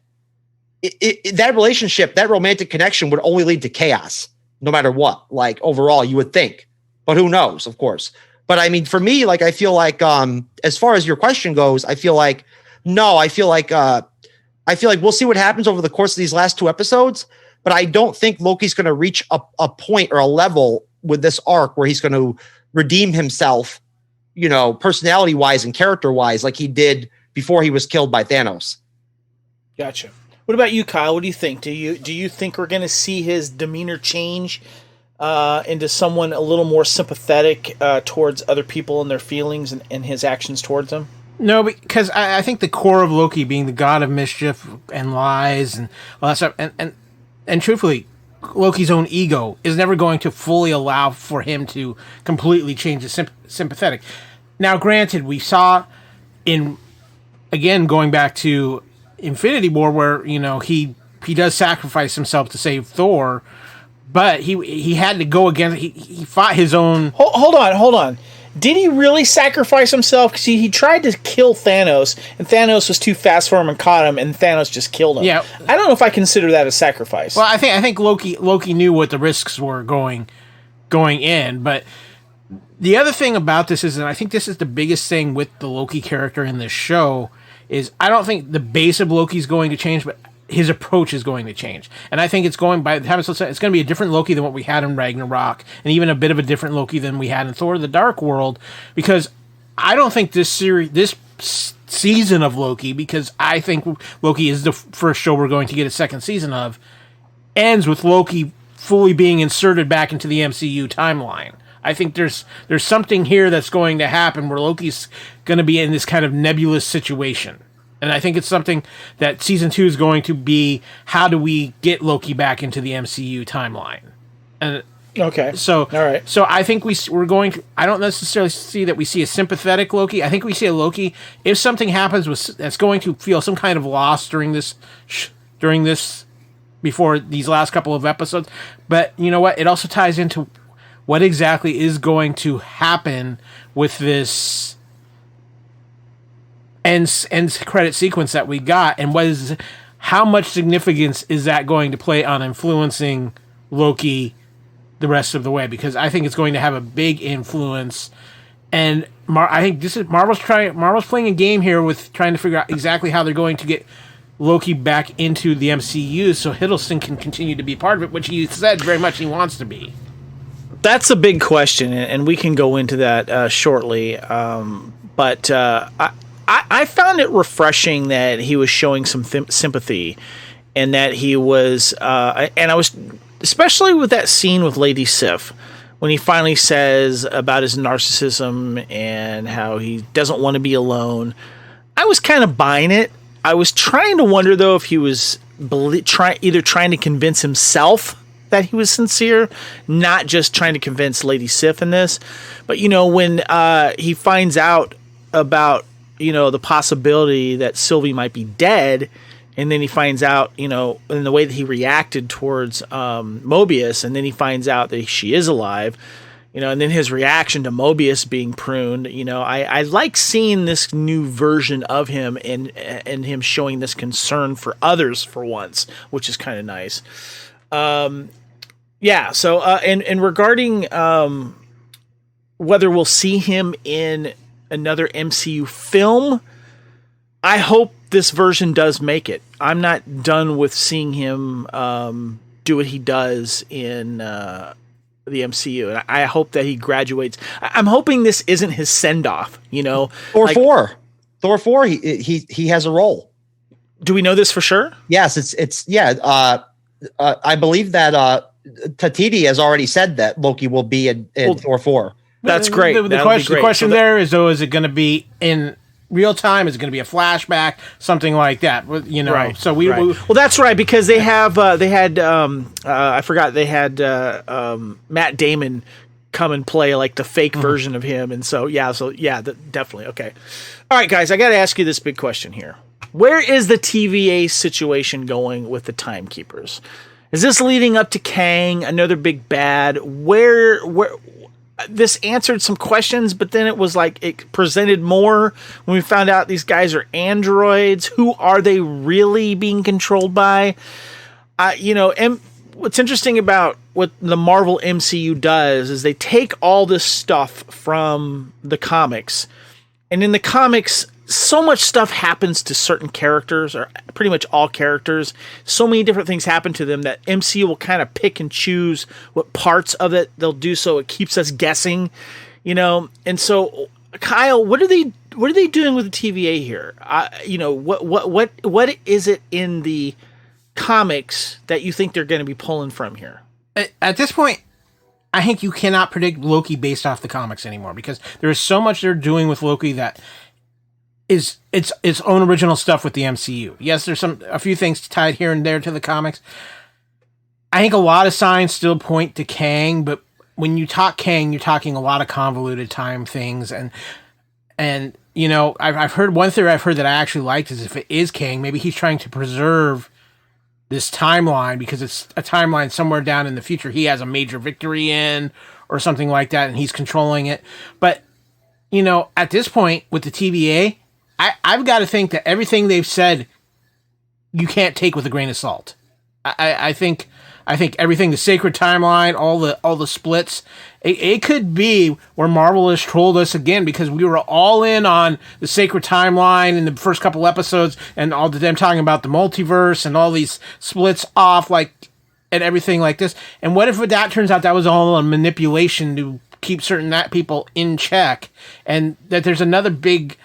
that relationship, that romantic connection would only lead to chaos no matter what, like overall you would think, but who knows, of course. But I mean, for me, like, I feel like, as far as your question goes, I feel like we'll see what happens over the course of these last 2 episodes, but I don't think Loki's going to reach a point or a level with this arc where he's going to redeem himself, personality wise and character wise, like he did before he was killed by Thanos. Gotcha. What about you, Kyle? What do you think? Do you think we're going to see his demeanor change into someone a little more sympathetic towards other people and their feelings and his actions towards them? No, because I think the core of Loki being the god of mischief and lies and all that stuff, and truthfully, Loki's own ego is never going to fully allow for him to completely change the sympathetic. Now, granted, we saw going back to Infinity War, where he does sacrifice himself to save Thor, but he had to go against. He fought his own. Hold on. Did he really sacrifice himself? Because he tried to kill Thanos, and Thanos was too fast for him and caught him, and Thanos just killed him. Yeah, I don't know if I consider that a sacrifice. Well, I think Loki knew what the risks were going in, but the other thing about this is, and I think this is the biggest thing with the Loki character in this show, is I don't think the base of Loki is going to change, but his approach is going to change. And I think it's going to be a different Loki than what we had in Ragnarok, and even a bit of a different Loki than we had in Thor: The Dark World, because I don't think this season of Loki, because I think Loki is the first show we're going to get a second season of, ends with Loki fully being inserted back into the MCU timeline. I think there's something here that's going to happen where Loki's going to be in this kind of nebulous situation. And I think it's something that season 2 is going to be, how do we get Loki back into the MCU timeline? And okay. So, all right. So I think we're going to, I don't necessarily see that we see a sympathetic Loki. I think we see a Loki, if something happens that's going to feel some kind of loss during this before these last couple of episodes. But you know what? It also ties into what exactly is going to happen with this end credit sequence that we got, and how much significance is that going to play on influencing Loki the rest of the way? Because I think it's going to have a big influence, and I think this is Marvel's playing a game here with trying to figure out exactly how they're going to get Loki back into the MCU so Hiddleston can continue to be part of it, which he said very much he wants to be. That's a big question, and we can go into that shortly. But I found it refreshing that he was showing some sympathy and that he was, and I was, especially with that scene with Lady Sif, when he finally says about his narcissism and how he doesn't want to be alone. I was kind of buying it. I was trying to wonder, though, if he was either trying to convince himself that he was sincere, not just trying to convince Lady Sif in this. But, when he finds out about, the possibility that Sylvie might be dead, and then he finds out, in the way that he reacted towards Mobius, and then he finds out that she is alive, and then his reaction to Mobius being pruned, I like seeing this new version of him and him showing this concern for others for once, which is kind of nice. So and regarding whether we'll see him in another MCU film, I hope this version does make it. I'm not done with seeing him do what he does in the MCU, and I hope that he graduates. I'm hoping this isn't his send off. Thor 4. He has a role. Do we know this for sure? Yes, it's I believe that Tatiti has already said that Loki will be in Thor 4. That's great. The question there is, though, is it going to be in real time? Is it going to be a flashback? Something like that, Right. So well, that's right, because they had I forgot, they had Matt Damon come and play like the fake version of him, and definitely. Okay. All right, guys, I got to ask you this big question here. Where is the TVA situation going with the Timekeepers? Is this leading up to Kang, another big bad? Where this answered some questions, but then it was like it presented more when we found out these guys are androids. Who are they really being controlled by? And what's interesting about what the Marvel MCU does is they take all this stuff from the comics, and in the comics, so much stuff happens to certain characters, or pretty much all characters. So many different things happen to them that MCU will kind of pick and choose what parts of it they'll do, so it keeps us guessing, And so, Kyle, what are they doing with the TVA here? What is it in the comics that you think they're going to be pulling from here? At this point, I think you cannot predict Loki based off the comics anymore, because there is so much they're doing with Loki that is its own original stuff with the MCU. Yes, there's a few things tied here and there to the comics. I think a lot of signs still point to Kang, but when you talk Kang, you're talking a lot of convoluted time things, and I've heard one theory that I actually liked is if it is Kang, maybe he's trying to preserve this timeline because it's a timeline somewhere down in the future he has a major victory in or something like that, and he's controlling it. But at this point with the TVA, I've got to think that everything they've said you can't take with a grain of salt. I think everything, the sacred timeline, all the splits, it could be where Marvel has trolled us again, because we were all in on the sacred timeline in the first couple episodes, and all of them talking about the multiverse and all these splits off, and everything like this. And what if that turns out that was all a manipulation to keep certain people in check, and that there's another big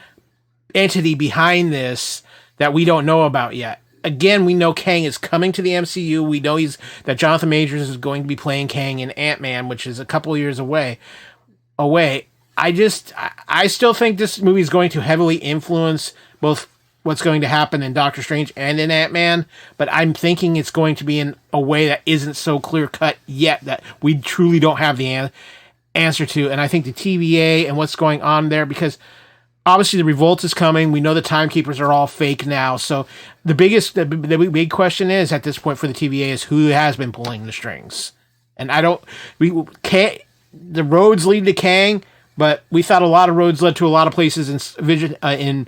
entity behind this that we don't know about yet? Again, we know Kang is coming to the MCU. We know that Jonathan Majors is going to be playing Kang in Ant-Man, which is a couple of years away. I still think this movie is going to heavily influence both what's going to happen in Doctor Strange and in Ant-Man, but I'm thinking it's going to be in a way that isn't so clear-cut yet, that we truly don't have the answer to. And I think the TVA and what's going on there, because obviously the revolt is coming. We know the Timekeepers are all fake now. So the big question is at this point for the TVA is who has been pulling the strings. And the roads lead to Kang, but we thought a lot of roads led to a lot of places in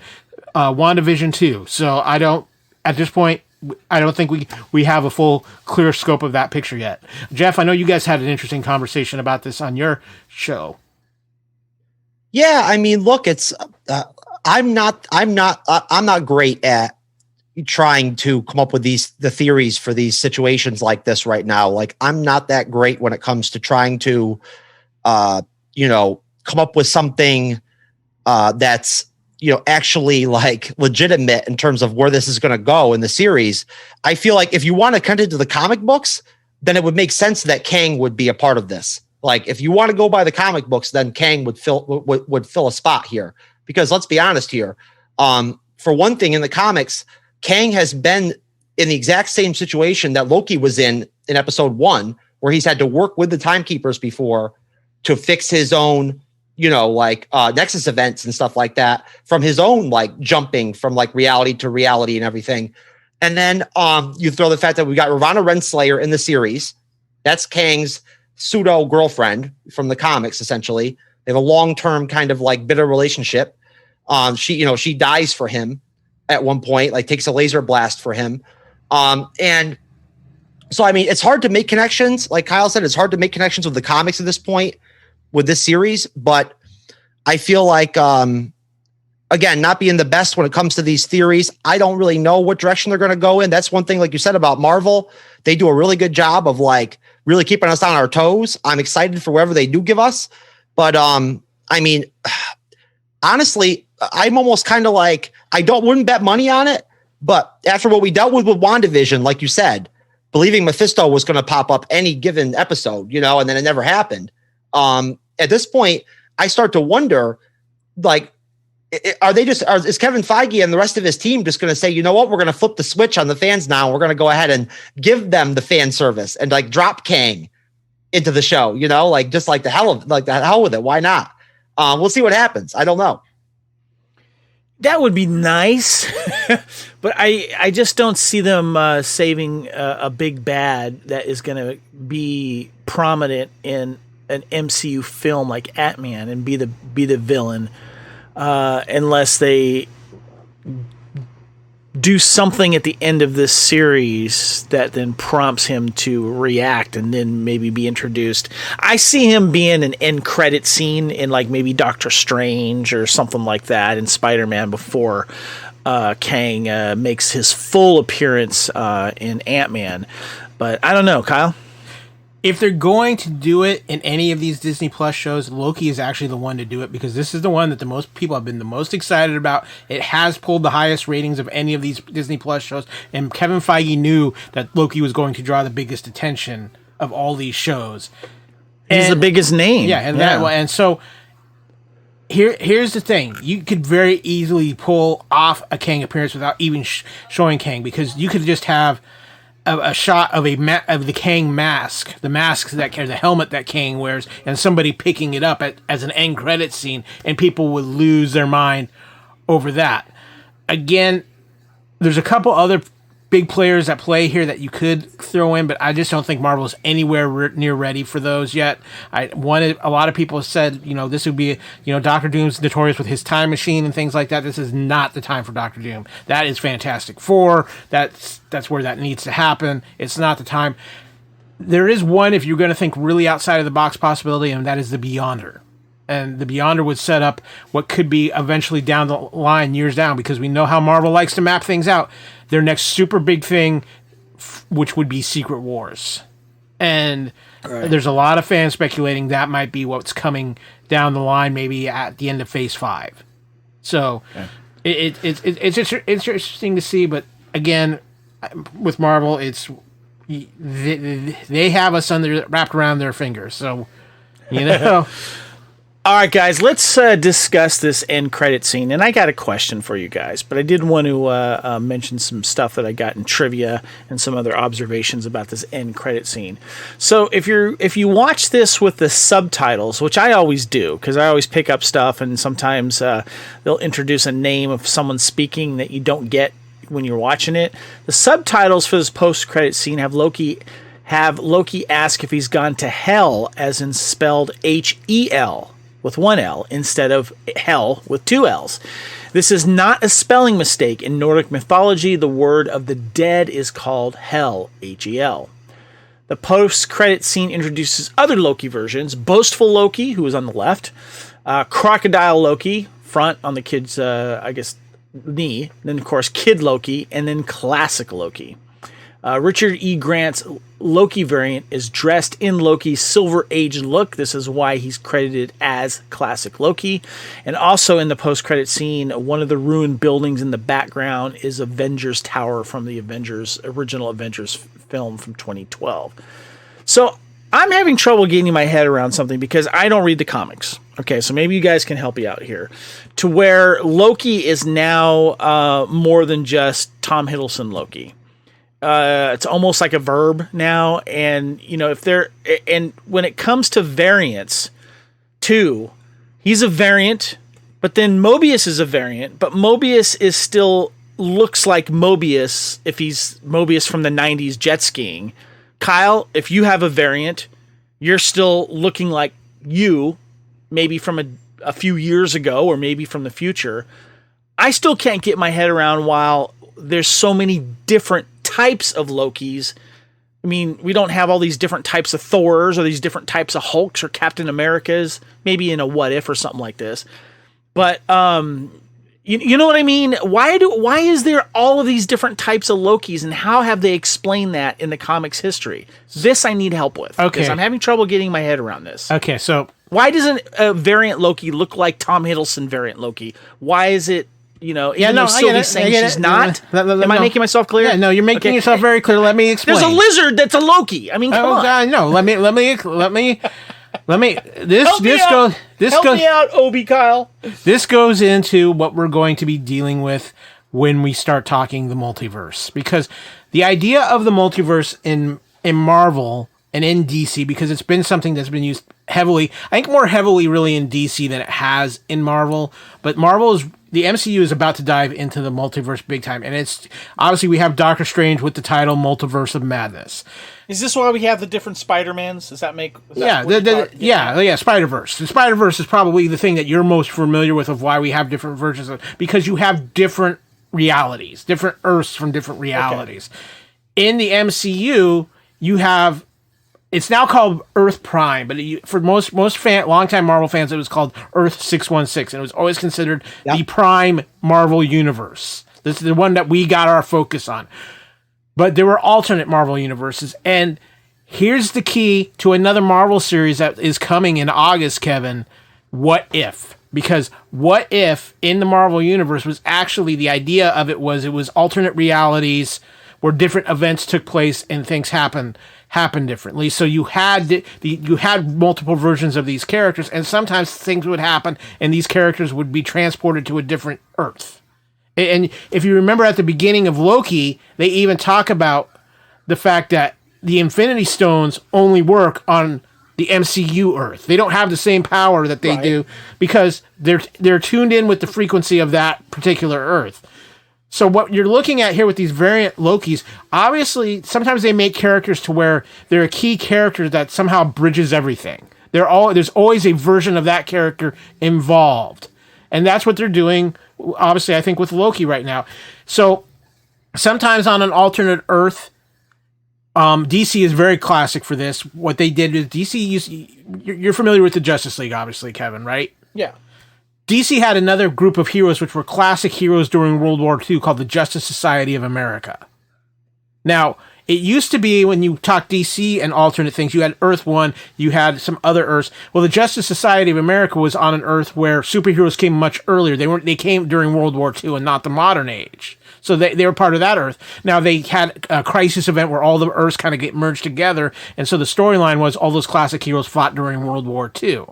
WandaVision too. So at this point, I don't think we have a full clear scope of that picture yet. Jeff, I know you guys had an interesting conversation about this on your show. Yeah, I mean, look, it's I'm not great at trying to come up with the theories for these situations like this right now. Like, I'm not that great when it comes to trying to come up with something that's actually like legitimate in terms of where this is going to go in the series. I feel like if you want to cut into the comic books, then it would make sense that Kang would be a part of this. Like if you want to go by the comic books, then Kang would fill a spot here, because let's be honest here. For one thing, in the comics, Kang has been in the exact same situation that Loki was in episode 1, where he's had to work with the timekeepers before to fix his own, Nexus events and stuff like that, from his own like jumping from like reality to reality and everything. And then you throw the fact that we got Ravonna Renslayer in the series. That's Kang's pseudo girlfriend from the comics. Essentially, they have a long-term kind of like bitter relationship. She dies for him at one point, like takes a laser blast for him. And so, I mean, it's hard to make connections. Like Kyle said, it's hard to make connections with the comics at this point with this series. But I feel like, again, not being the best when it comes to these theories, I don't really know what direction they're going to go in. That's one thing, like you said about Marvel, they do a really good job of like really keeping us on our toes. I'm excited for whatever they do give us. But I mean, honestly, I'm almost kind of like, wouldn't bet money on it. But after what we dealt with WandaVision, like you said, believing Mephisto was going to pop up any given episode, and then it never happened. At this point, I start to wonder, like, is Kevin Feige and the rest of his team just going to say, you know what, we're going to flip the switch on the fans now. We're going to go ahead and give them the fan service and like drop Kang into the show, like just like the hell with it. Why not? We'll see what happens. I don't know. That would be nice, but I just don't see them saving a big bad that is going to be prominent in an MCU film like Ant-Man and be the villain, unless they do something at the end of this series that then prompts him to react and then maybe be introduced. I see him being an end credit scene in like maybe Doctor Strange or something like that in Spider-Man before Kang makes his full appearance in Ant-Man. But I don't know, Kyle. If they're going to do it in any of these Disney Plus shows, Loki is actually the one to do it, because this is the one that the most people have been the most excited about. It has pulled the highest ratings of any of these Disney Plus shows, and Kevin Feige knew that Loki was going to draw the biggest attention of all these shows. He's the biggest name. Yeah, and so here's the thing. You could very easily pull off a Kang appearance without even showing Kang, because you could just have a shot of the Kang mask, the helmet that Kang wears, and somebody picking it up as an end credit scene, and people would lose their mind over that. Again, there's a couple other big players that play here that you could throw in, but I just don't think Marvel is anywhere near ready for those yet. A lot of people have said, this would be, Doctor Doom's notorious with his time machine and things like that. This is not the time for Doctor Doom. That is Fantastic Four. That's where that needs to happen. It's not the time. There is one, if you're going to think really outside of the box possibility, and that is the Beyonder. And the Beyonder would set up what could be eventually down the line, years down, because we know how Marvel likes to map things out. Their next super big thing, which would be Secret Wars. And there's a lot of fans speculating that might be what's coming down the line, maybe at the end of Phase 5. So it's interesting to see, but again, with Marvel, they have us wrapped around their fingers. So, All right, guys, let's discuss this end credit scene. And I got a question for you guys, but I did want to mention some stuff that I got in trivia and some other observations about this end credit scene. So if you watch this with the subtitles, which I always do, because I always pick up stuff, and sometimes they'll introduce a name of someone speaking that you don't get when you're watching it. The subtitles for this post-credit scene have Loki ask if he's gone to hell, as in spelled H-E-L. with one L instead of hell with two L's. This is not a spelling mistake. In Nordic mythology, the word of the dead is called Hel, H-E-L. The post-credit scene introduces other Loki versions. Boastful Loki, who is on the left. Crocodile Loki, front on the kid's, knee. Then, of course, Kid Loki, and then Classic Loki. Richard E. Grant's Loki variant is dressed in Loki's Silver Age look. This is why he's credited as Classic Loki. And also in the post-credit scene, one of the ruined buildings in the background is Avengers Tower from the original Avengers film from 2012. So I'm having trouble getting my head around something because I don't read the comics. Okay, so maybe you guys can help me out here. To where Loki is now more than just Tom Hiddleston Loki. It's almost like a verb now, and when it comes to variants, too, he's a variant, but then Mobius is a variant, but Mobius is still looks like Mobius if he's Mobius from the 90s jet skiing. Kyle, if you have a variant, you're still looking like you, maybe from a few years ago or maybe from the future. I still can't get my head around while there's so many different types of Lokis. I mean, we don't have all these different types of Thors or these different types of Hulks or Captain Americas, maybe in a What If or something like this. But you know what I mean? Why is there all of these different types of Lokis, and how have they explained that in the comics history? This I need help with. Okay. Because I'm having trouble getting my head around this. Okay, so why doesn't a variant Loki look like Tom Hiddleston variant Loki? Why is it, even though Sylvie's saying she's not? Am I making myself clear? Yeah, no, you're making yourself very clear. Let me explain. There's a lizard that's a Loki. I mean, come on. No, let me. Help me out, Obi Kyle. This goes into what we're going to be dealing with when we start talking the multiverse, because the idea of the multiverse in Marvel and in DC, because it's been something that's been used heavily, I think more heavily really in DC than it has in Marvel, but the MCU is about to dive into the multiverse big time, and it's obviously we have Doctor Strange with the title Multiverse of Madness. Is this why we have the different Spider-Mans? Does that make... Spider-Verse. The Spider-Verse is probably the thing that you're most familiar with of why we have different versions of, because you have different realities, different Earths from different realities. Okay. In the MCU, you have... It's now called Earth Prime, but for most longtime Marvel fans, it was called Earth 616, and it was always considered the Prime Marvel Universe. This is the one that we got our focus on. But there were alternate Marvel universes, and here's the key to another Marvel series that is coming in August, Kevin. What If? Because What If in the Marvel Universe was actually, the idea of it was alternate realities where different events took place and things happened differently. So you had you had multiple versions of these characters, and sometimes things would happen and these characters would be transported to a different Earth. And if you remember at the beginning of Loki, they even talk about the fact that the Infinity Stones only work on the MCU Earth. They don't have the same power that they do because they're tuned in with the frequency of that particular Earth. So what you're looking at here with these variant Lokis, obviously, sometimes they make characters to where they're a key character that somehow bridges everything. There's always a version of that character involved. And that's what they're doing, obviously, I think, with Loki right now. So sometimes on an alternate Earth, DC is very classic for this. What they did is you're familiar with the Justice League, obviously, Kevin, right? Yeah. DC had another group of heroes which were classic heroes during World War II called the Justice Society of America. Now, it used to be when you talk DC and alternate things, you had Earth 1, you had some other Earths. Well, the Justice Society of America was on an Earth where superheroes came much earlier. They came during World War II and not the modern age. So they were part of that Earth. Now, they had a crisis event where all the Earths kind of get merged together, and so the storyline was all those classic heroes fought during World War II.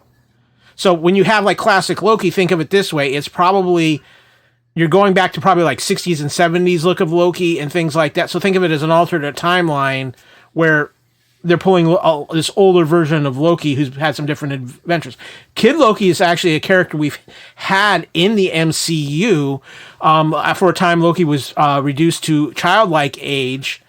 So when you have like classic Loki, think of it this way. It's probably, you're going back to probably like 60s and 70s look of Loki and things like that. So think of it as an alternate timeline where they're pulling this older version of Loki who's had some different adventures. Kid Loki is actually a character we've had in the MCU. For a time, Loki was reduced to childlike age,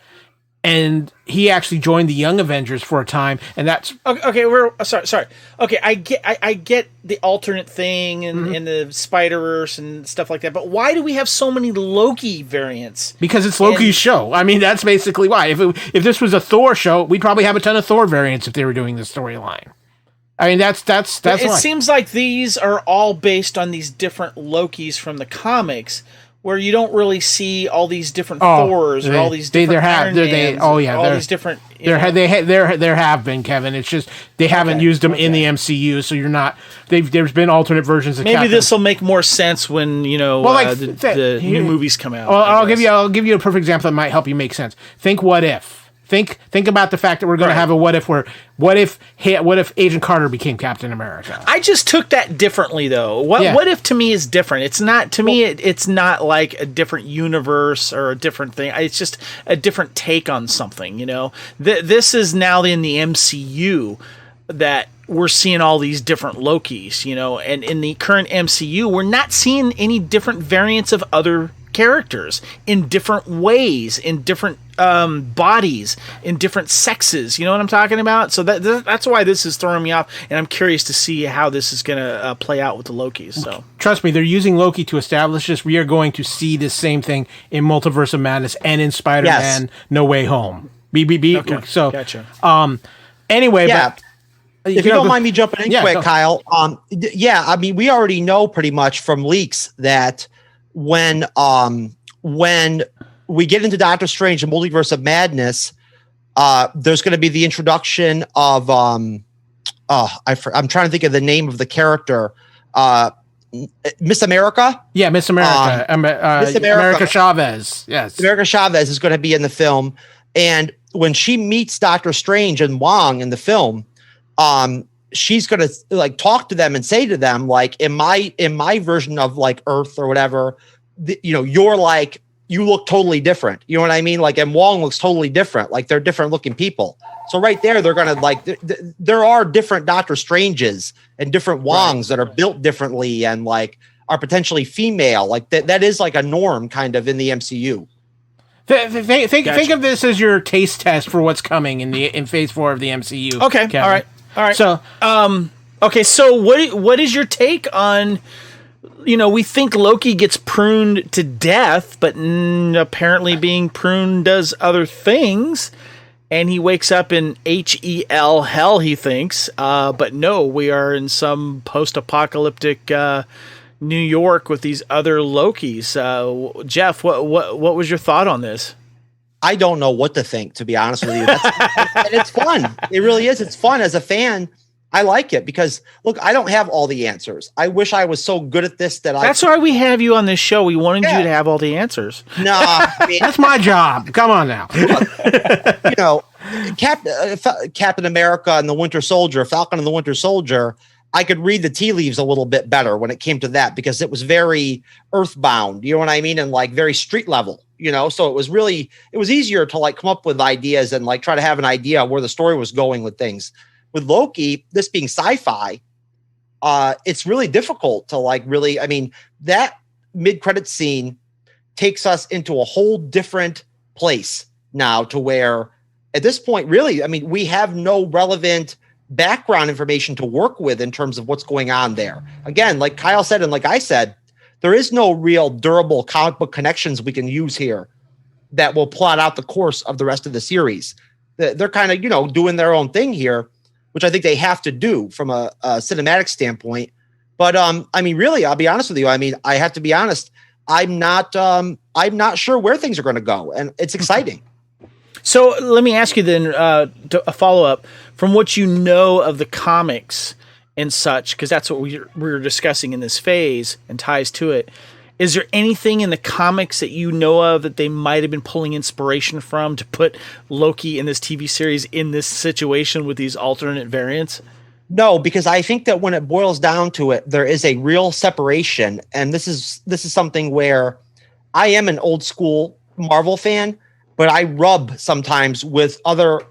and he actually joined the Young Avengers for a time, and that's okay. We're sorry. Okay, I get the alternate thing and the Spider-Verse and stuff like that. But why do we have so many Loki variants? Because it's Loki's show. I mean, that's basically why. If this was a Thor show, we'd probably have a ton of Thor variants if they were doing this storyline. I mean, that's why. It seems like these are all based on these different Lokis from the comics. where you don't really see all these different Thors or all these different Iron Mans, all these different. There have been, Kevin. It's just they haven't used them in the MCU, so you're not. There's been alternate versions of. Maybe this will make more sense when the new movies come out. Well, I'll give you a perfect example that might help you make sense. Think What If. Think about the fact that we're going to have a what if Agent Carter became Captain America. I just took that differently though. What if to me is different. It's not to me. It's not like a different universe or a different thing. It's just a different take on something. This is now in the MCU that we're seeing all these different Lokis. And in the current MCU, we're not seeing any different variants of other characters in different ways, in different bodies, in different sexes. You know what I'm talking about? So that's why this is throwing me off, and I'm curious to see how this is going to play out with the Lokis. So trust me, they're using Loki to establish this. We are going to see this same thing in Multiverse of Madness and in Spider-Man No Way Home. Okay, so gotcha. Anyway, but if you don't mind me jumping in quick, Kyle. I mean, we already know pretty much from leaks that when we get into Doctor Strange and Multiverse of Madness, there's going to be the introduction of I'm trying to think of the name of the character, Miss America. Yeah, Miss America. Miss America Chavez. Yes, America Chavez is going to be in the film, and when she meets Doctor Strange and Wong in the film, she's going to talk to them and say to them, like, in my version of like Earth or whatever, you're like, you look totally different. You know what I mean? Like, and Wong looks totally different. Like, they're different looking people. So right there, they're going to there are different Doctor Stranges and different Wongs that are built differently and like are potentially female. Like that is like a norm kind of in the MCU. Think of this as your taste test for what's coming in Phase 4 of the MCU. Okay. Kevin. All right. So, okay. So what is your take on, we think Loki gets pruned to death, but apparently being pruned does other things. And he wakes up in hell, he thinks. But no, we are in some post-apocalyptic New York with these other Lokis. Jeff, what was your thought on this? I don't know what to think, to be honest with you. And it's fun. It really is. It's fun. As a fan, I like it because, look, I don't have all the answers. I wish I was so good at this that That's why we have you on this show. We wanted you to have all the answers. No, I mean, that's my job. Come on now. Captain America and the Winter Soldier, Falcon and the Winter Soldier, I could read the tea leaves a little bit better when it came to that because it was very earthbound, you know what I mean? And like very street level, so it was easier to like come up with ideas and like try to have an idea where the story was going with things. With Loki, this being sci-fi, it's really difficult to like really, I mean, that mid-credit scene takes us into a whole different place now to where at this point, really, I mean, we have no relevant background information to work with in terms of what's going on there. Again, like Kyle said, and like I said, there is no real durable comic book connections we can use here that will plot out the course of the rest of the series. They're kind of, doing their own thing here, which I think they have to do from a cinematic standpoint. But I mean, really, I'll be honest with you. I mean, I have to be honest. I'm not sure where things are going to go, and it's exciting. So let me ask you then a follow-up from what you know of the comics and such, because that's what we're discussing in this phase and ties to it. Is there anything in the comics that you know of that they might have been pulling inspiration from to put Loki in this TV series in this situation with these alternate variants? No, because I think that when it boils down to it, there is a real separation. And this is something where I am an old school Marvel fan, but I rub sometimes with other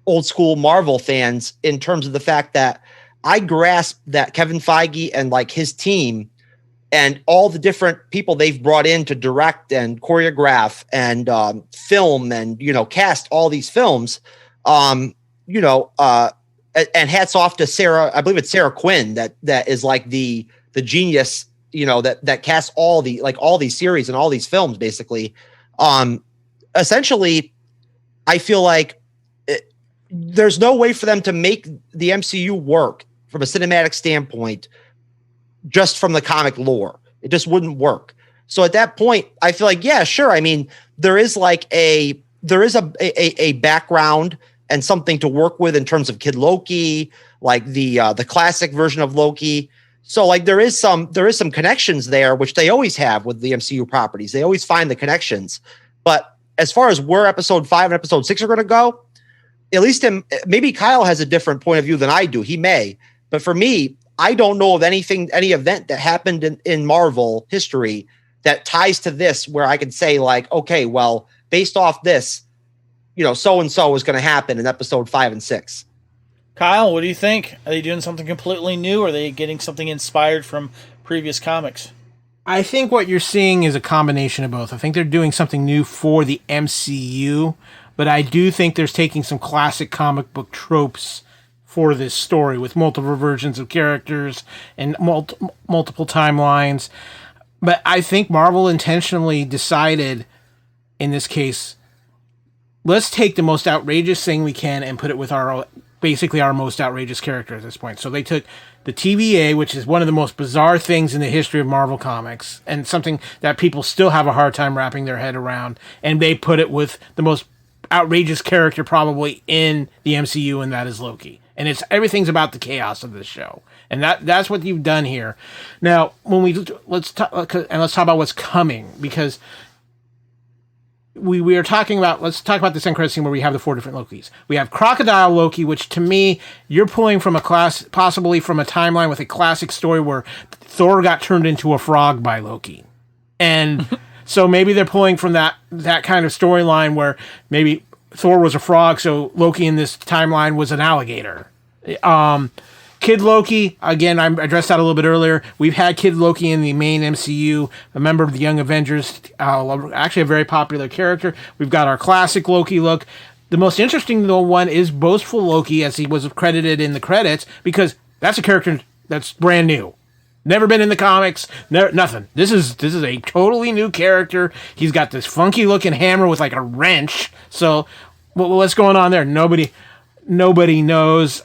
old school Marvel fans in terms of the fact that I grasp that Kevin Feige and like his team and all the different people they've brought in to direct and choreograph and film and, cast all these films, and hats off to Sarah, I believe it's Sarah Quinn that is like the genius, that casts all these series and all these films basically. Essentially, I feel like there's no way for them to make the MCU work from a cinematic standpoint just from the comic lore. It just wouldn't work. So at that point, I feel like, yeah, sure. I mean, there is a background and something to work with in terms of Kid Loki, like the classic version of Loki. So like there is some connections there, which they always have with the MCU properties. They always find the connections. But as far as where episode 5 and episode 6 are going to go, at least maybe Kyle has a different point of view than I do. He may, but for me, I don't know of any event that happened in Marvel history that ties to this where I could say like, okay, well, based off this, so-and-so is going to happen in episode 5 and 6. Kyle, what do you think? Are they doing something completely new, or are they getting something inspired from previous comics? I think what you're seeing is a combination of both. I think they're doing something new for the MCU, but I do think there's taking some classic comic book tropes for this story with multiple versions of characters and multiple timelines. But I think Marvel intentionally decided, in this case, let's take the most outrageous thing we can and put it with basically our most outrageous character at this point. So they took the TVA, which is one of the most bizarre things in the history of Marvel Comics, and something that people still have a hard time wrapping their head around, and they put it with the most outrageous character probably in the MCU, and that is Loki. And everything's about the chaos of this show. And that's what you've done here. Now, let's talk about what's coming, because we are talking about, let's talk about this end credit scene where we have the 4 different Lokis. We have Crocodile Loki, which to me, you're pulling from possibly from a timeline with a classic story where Thor got turned into a frog by Loki. And so maybe they're pulling from that kind of storyline where maybe Thor was a frog, so Loki in this timeline was an alligator. Kid Loki, again, I addressed that a little bit earlier. We've had Kid Loki in the main MCU, a member of the Young Avengers, actually a very popular character. We've got our classic Loki look. The most interesting one is Boastful Loki, as he was credited in the credits, because that's a character that's brand new. Never been in the comics, nothing. This is a totally new character. He's got this funky looking hammer with like a wrench. So what's going on there? Nobody knows.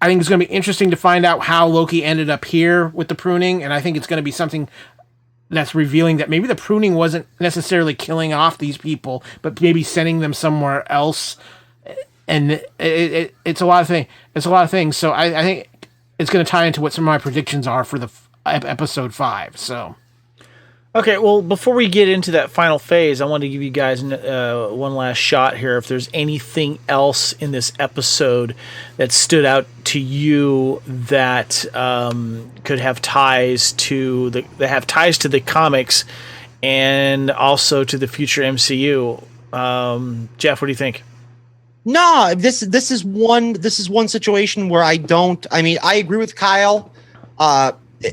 I think it's going to be interesting to find out how Loki ended up here with the pruning, and I think it's going to be something that's revealing that maybe the pruning wasn't necessarily killing off these people, but maybe sending them somewhere else. And it's a lot of things. It's a lot of things. So I think it's going to tie into what some of my predictions are for the episode 5. So. Okay, well, before we get into that final phase, I want to give you guys one last shot here. If there's anything else in this episode that stood out to you that could have ties to the comics and also to the future MCU, Jeff, what do you think? No, this is one situation where I agree with Kyle.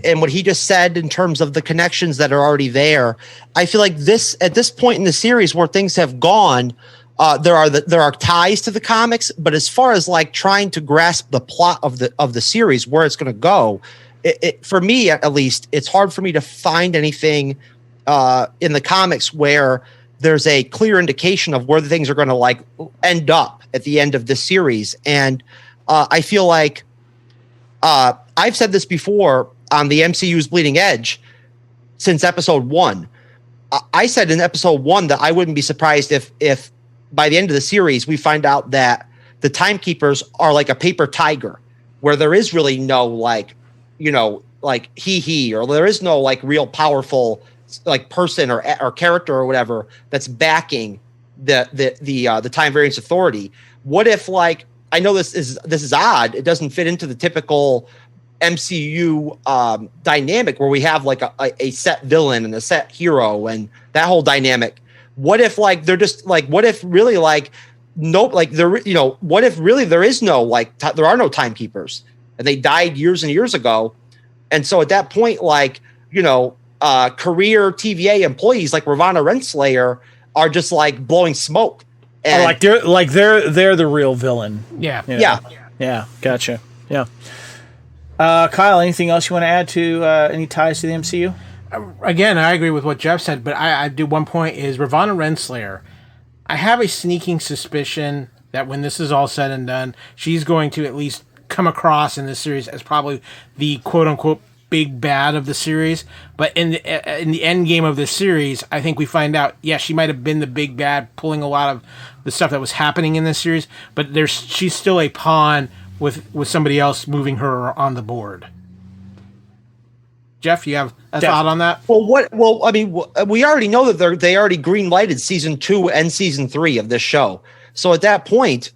And what he just said in terms of the connections that are already there, I feel like at this point in the series where things have gone, there are ties to the comics, but as far as like trying to grasp the plot of the series, where it's going to go, for me at least, it's hard for me to find anything in the comics where there's a clear indication of where the things are going to like end up at the end of this series. And I feel like I've said this before on the MCU's Bleeding Edge since episode 1. I said in episode 1 that I wouldn't be surprised if by the end of the series we find out that the timekeepers are like a paper tiger, where there is really no like he or there is no like real powerful like person or character or whatever that's backing the Time Variance Authority. What if, like, I know this is odd, it doesn't fit into the typical MCU dynamic where we have like a set villain and a set hero and that whole dynamic. What if like they're just like, what if really like nope, like there, what if really there is no like there are no timekeepers and they died years and years ago, and so at that point, like career TVA employees like Ravonna Renslayer are just like blowing smoke. And they're the real villain. Yeah. Gotcha. Yeah. Kyle, anything else you want to add to any ties to the MCU? Again, I agree with what Jeff said, but I do one point is Ravonna Renslayer. I have a sneaking suspicion that when this is all said and done, she's going to at least come across in this series as probably the quote-unquote big bad of the series. But in the end game of this series, I think we find out, yeah, she might have been the big bad, pulling a lot of the stuff that was happening in this series. But she's still a pawn with somebody else moving her on the board. Jeff, you have a thought on that? Well, I mean, we already know that they already green lighted season 2 and season 3 of this show. So at that point,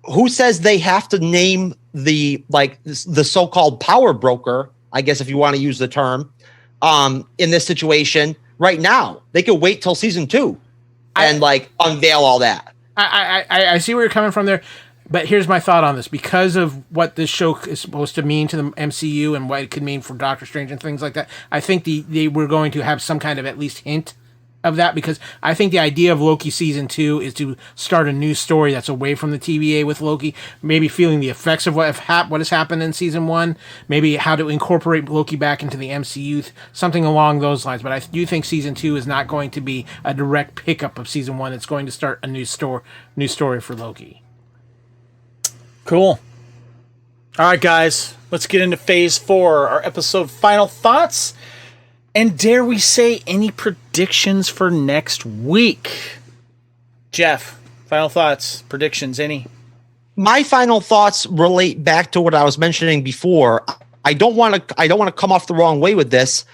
who says they have to name the so-called power broker? I guess if you want to use the term, in this situation right now, they could wait till season 2 and unveil all that. I see where you're coming from there. But here's my thought on this. Because of what this show is supposed to mean to the MCU and what it could mean for Doctor Strange and things like that, I think they were going to have some kind of at least hint of that, because I think the idea of Loki season 2 is to start a new story that's away from the TVA with Loki, maybe feeling the effects of what has happened in season 1, maybe how to incorporate Loki back into the MCU, something along those lines. But I do think season 2 is not going to be a direct pickup of season 1. It's going to start a new story for Loki. Cool. All right, guys, let's get into phase 4, our episode final thoughts. And dare we say any predictions for next week? Jeff, final thoughts, predictions, any? My final thoughts relate back to what I was mentioning before. I don't want to come off the wrong way with this.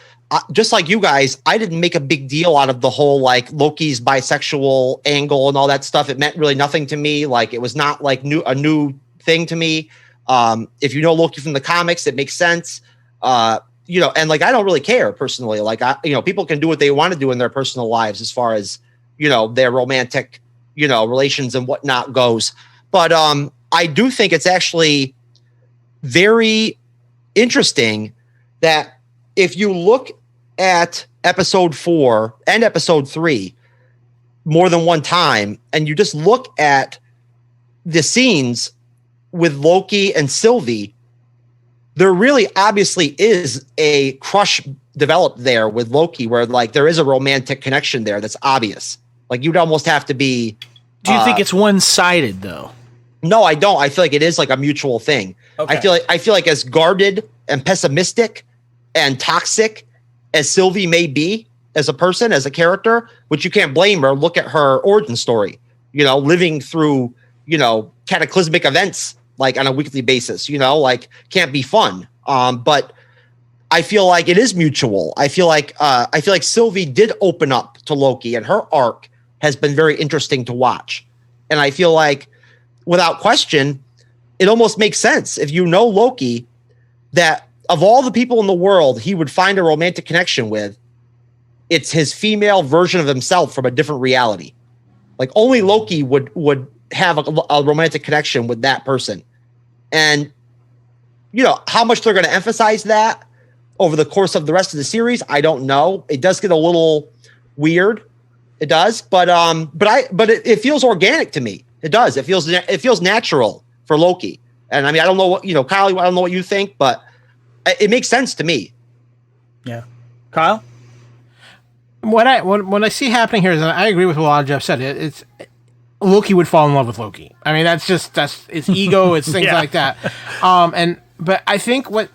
Just like you guys, I didn't make a big deal out of the whole Loki's bisexual angle and all that stuff. It meant really nothing to me. It was not a new thing to me. If you know Loki from the comics, it makes sense. And I don't really care personally. People can do what they want to do in their personal lives as far as, their romantic, relations and whatnot goes. But I do think it's actually very interesting that if you look at episode 4 and episode 3 more than one time, and you just look at the scenes with Loki and Sylvie, there really obviously is a crush developed there with Loki, where there is a romantic connection there that's obvious. You'd almost have to be. Do you think it's one-sided though? No, I don't. I feel like it is a mutual thing. Okay. I feel like as guarded and pessimistic and toxic as Sylvie may be as a person, as a character, which you can't blame her. Look at her origin story. Living through cataclysmic events on a weekly basis, can't be fun. But I feel like it is mutual. I feel like Sylvie did open up to Loki, and her arc has been very interesting to watch. And I feel like, without question, it almost makes sense if you know Loki, that of all the people in the world he would find a romantic connection with, it's his female version of himself from a different reality. Only Loki would have a romantic connection with that person. And, how much they're going to emphasize that over the course of the rest of the series, I don't know. It does get a little weird. It does. But it feels organic to me. It does. It feels natural for Loki. And I mean, I don't know what, Kyle, I don't know what you think, but it makes sense to me. Yeah. Kyle? What I see happening here is, and I agree with what a lot of Jeff said, it's Loki would fall in love with Loki. I mean, that's it's ego, it's things like that. But I think what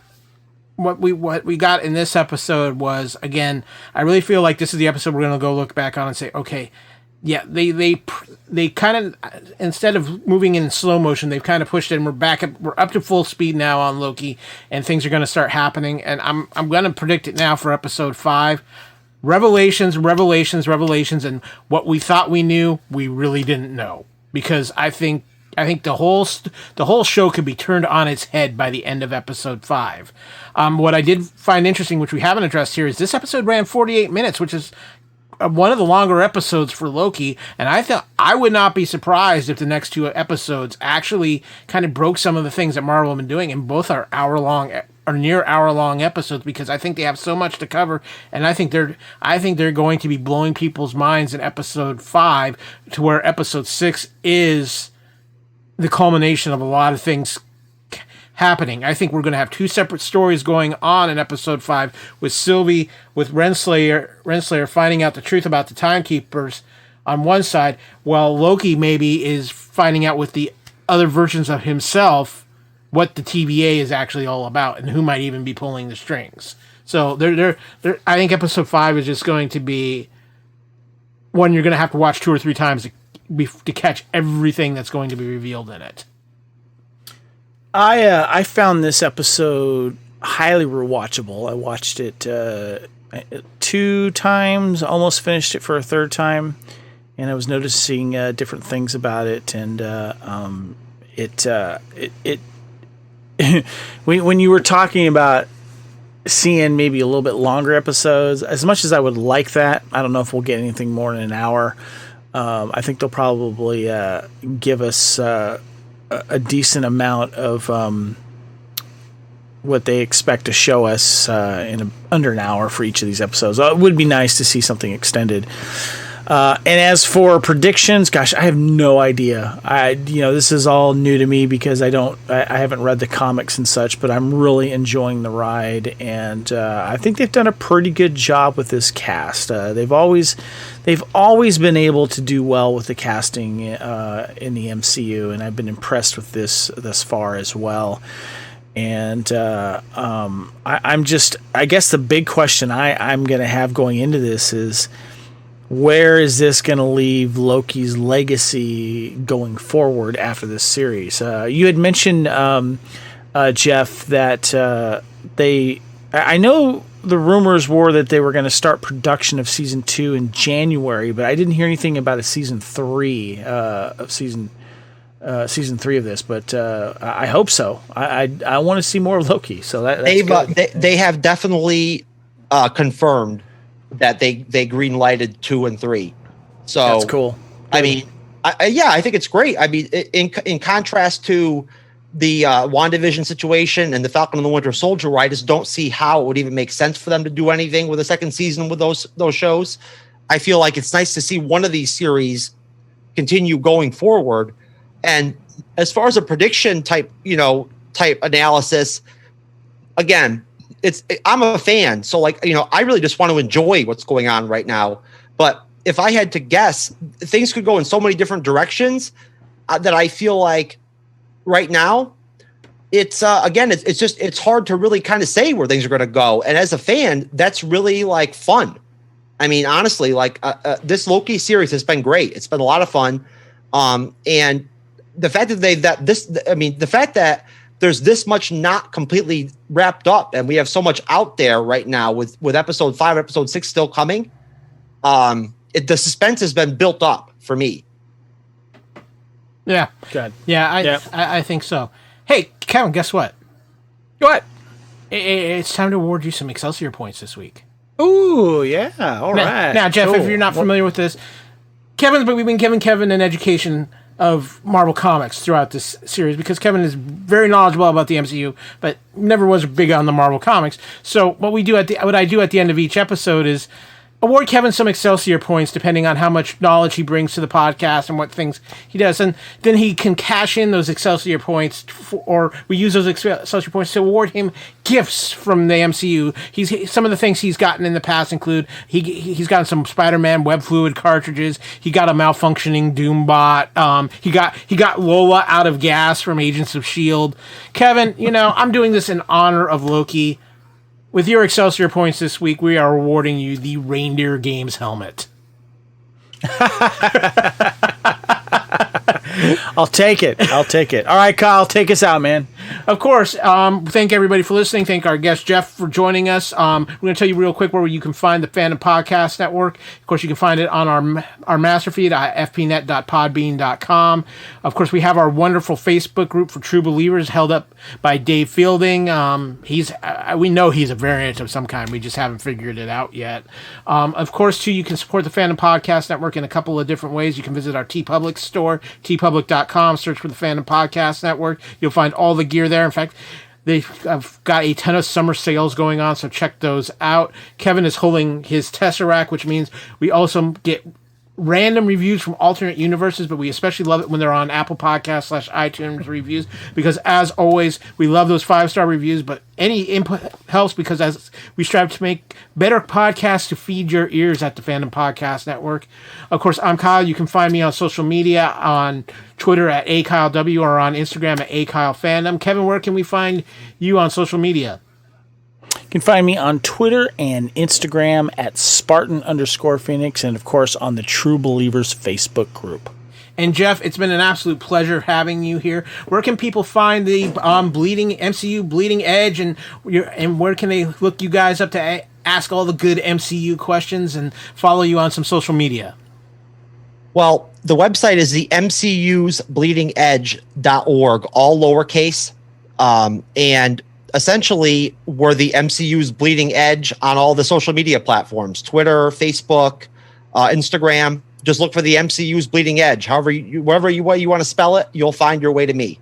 we got in this episode was, again, I really feel like this is the episode we're going to go look back on and say, okay, yeah, they kind of, instead of moving in slow motion, they've kind of pushed it, and we're up to full speed now on Loki, and things are going to start happening. And I'm going to predict it now for episode 5. Revelations, and what we thought we knew, we really didn't know, because I think the whole show could be turned on its head by the end of episode 5. What I did find interesting, which we haven't addressed here, is this episode ran 48 minutes, which is one of the longer episodes for Loki, and I thought I would not be surprised if the next 2 episodes actually kind of broke some of the things that Marvel have been doing, and both are near hour-long episodes, because I think they have so much to cover, and I think they're going to be blowing people's minds in episode 5, to where episode 6 is the culmination of a lot of things happening. I think we're going to have 2 separate stories going on in episode 5, with Sylvie, with Renslayer finding out the truth about the Timekeepers on one side, while Loki maybe is finding out with the other versions of himself what the TVA is actually all about and who might even be pulling the strings. So they're I think episode 5 is just going to be one you're going to have to watch 2 or 3 times to catch everything that's going to be revealed in it. I found this episode highly rewatchable. I watched it 2 times, almost finished it for a 3rd time, and I was noticing different things about it. And when you were talking about seeing maybe a little bit longer episodes, as much as I would like that, I don't know if we'll get anything more than an hour. I think they'll probably give us a decent amount of what they expect to show us in under an hour for each of these episodes. It would be nice to see something extended. And as for predictions, gosh, I have no idea. This is all new to me because I haven't read the comics and such, but I'm really enjoying the ride, and I think they've done a pretty good job with this cast. They've always been able to do well with the casting in the MCU, and I've been impressed with this thus far as well. And I guess the big question I'm going to have going into this is, where is this going to leave Loki's legacy going forward after this series? You had mentioned, Jeff, that I know the rumors were that they were going to start production of season 2 in January, but I didn't hear anything about a season 3 of season 3 of this. But I hope so. I want to see more of Loki. So they have definitely confirmed that they green lighted 2 and 3. So that's cool. I mean, I think it's great. I mean, in contrast to the WandaVision situation and the Falcon and the Winter Soldier, I just don't see how it would even make sense for them to do anything with a second season with those shows. I feel like it's nice to see one of these series continue going forward. And as far as a prediction type analysis, again, I'm a fan, so I really just want to enjoy what's going on right now. But if I had to guess, things could go in so many different directions that I feel like right now it's hard to really kind of say where things are going to go. And as a fan, that's really fun. I mean, honestly, this Loki series has been great. It's been a lot of fun, and the fact that there's this much not completely wrapped up, and we have so much out there right now with episode 5, episode 6 still coming. The suspense has been built up for me. Yeah. Good. Yeah, I think so. Hey, Kevin, guess what? What? It's time to award you some Excelsior points this week. Ooh, yeah. All right. Now, Jeff, cool. If you're not familiar with this, we've been giving Kevin an education of Marvel Comics throughout this series because Kevin is very knowledgeable about the MCU, but never was big on the Marvel Comics. So what I do at the end of each episode is award Kevin some Excelsior points depending on how much knowledge he brings to the podcast and what things he does. And then he can cash in those Excelsior points, or we use those Excelsior points to award him gifts from the MCU. Some of the things he's gotten in the past include he's gotten some Spider-Man web fluid cartridges. He got a malfunctioning Doombot. He got Lola out of gas from Agents of S.H.I.E.L.D. Kevin, I'm doing this in honor of Loki. With your Excelsior points this week, we are awarding you the Reindeer Games helmet. I'll take it. All right, Kyle, take us out, man. Of course. Thank everybody for listening. Thank our guest, Jeff, for joining us. We're going to tell you real quick where you can find the Fandom Podcast Network. Of course, you can find it on our master feed at fpnet.podbean.com. Of course, we have our wonderful Facebook group for True Believers held up by Dave Fielding. We know he's a variant of some kind. We just haven't figured it out yet. Of course, too, you can support the Fandom Podcast Network in a couple of different ways. You can visit our TeePublic store, tpublic.com, search for the Fandom Podcast Network. You'll find all the gear there. In fact, they've got a ton of summer sales going on, so check those out. Kevin is holding his Tesseract, which means we also get random reviews from alternate universes, but we especially love it when they're on Apple Podcasts / iTunes reviews, because as always, we love those 5-star reviews, but any input helps, because as we strive to make better podcasts to feed your ears at the Fandom Podcast Network. Of course, I'm Kyle. You can find me on social media on Twitter at AKyleW or on Instagram at AKyleFandom. Kevin, where can we find you on social media? You can find me on Twitter and Instagram at Spartan_Phoenix, and of course on the True Believers Facebook group. And Jeff, it's been an absolute pleasure having you here. Where can people find the MCU Bleeding Edge, and where can they look you guys up to ask all the good MCU questions and follow you on some social media? Well, the website is the MCU's bleedingedge.org, all lowercase, and essentially, we're the MCU's Bleeding Edge on all the social media platforms: Twitter, Facebook, Instagram. Just look for the MCU's Bleeding Edge. Whatever way you want to spell it, you'll find your way to me.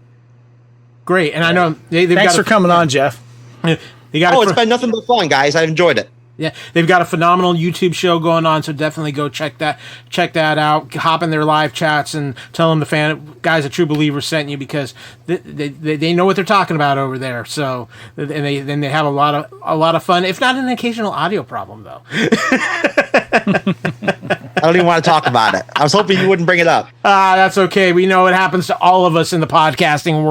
Great, and I know thanks for coming on, Jeff. It's been nothing but fun, guys. I've enjoyed it. Yeah, they've got a phenomenal YouTube show going on, so definitely go check that out. Hop in their live chats and tell them the fan guys at True Believers sent you, because they know what they're talking about over there. So and they have a lot of fun, if not an occasional audio problem though. I don't even want to talk about it. I was hoping you wouldn't bring it up. That's okay. We know it happens to all of us in the podcasting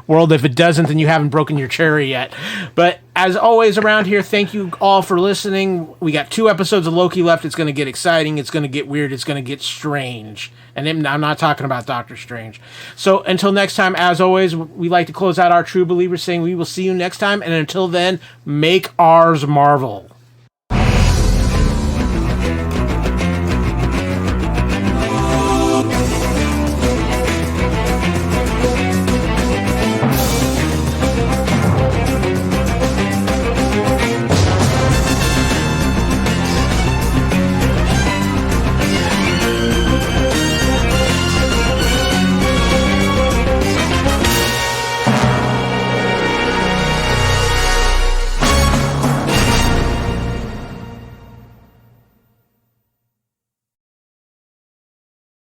world. If it doesn't, then you haven't broken your cherry yet. But as always around here, thank you all for listening. We got 2 episodes of Loki left. It's going to get exciting. It's going to get weird. It's going to get strange. And I'm not talking about Doctor Strange. So until next time, as always, we like to close out our True Believers saying we will see you next time. And until then, make ours Marvel.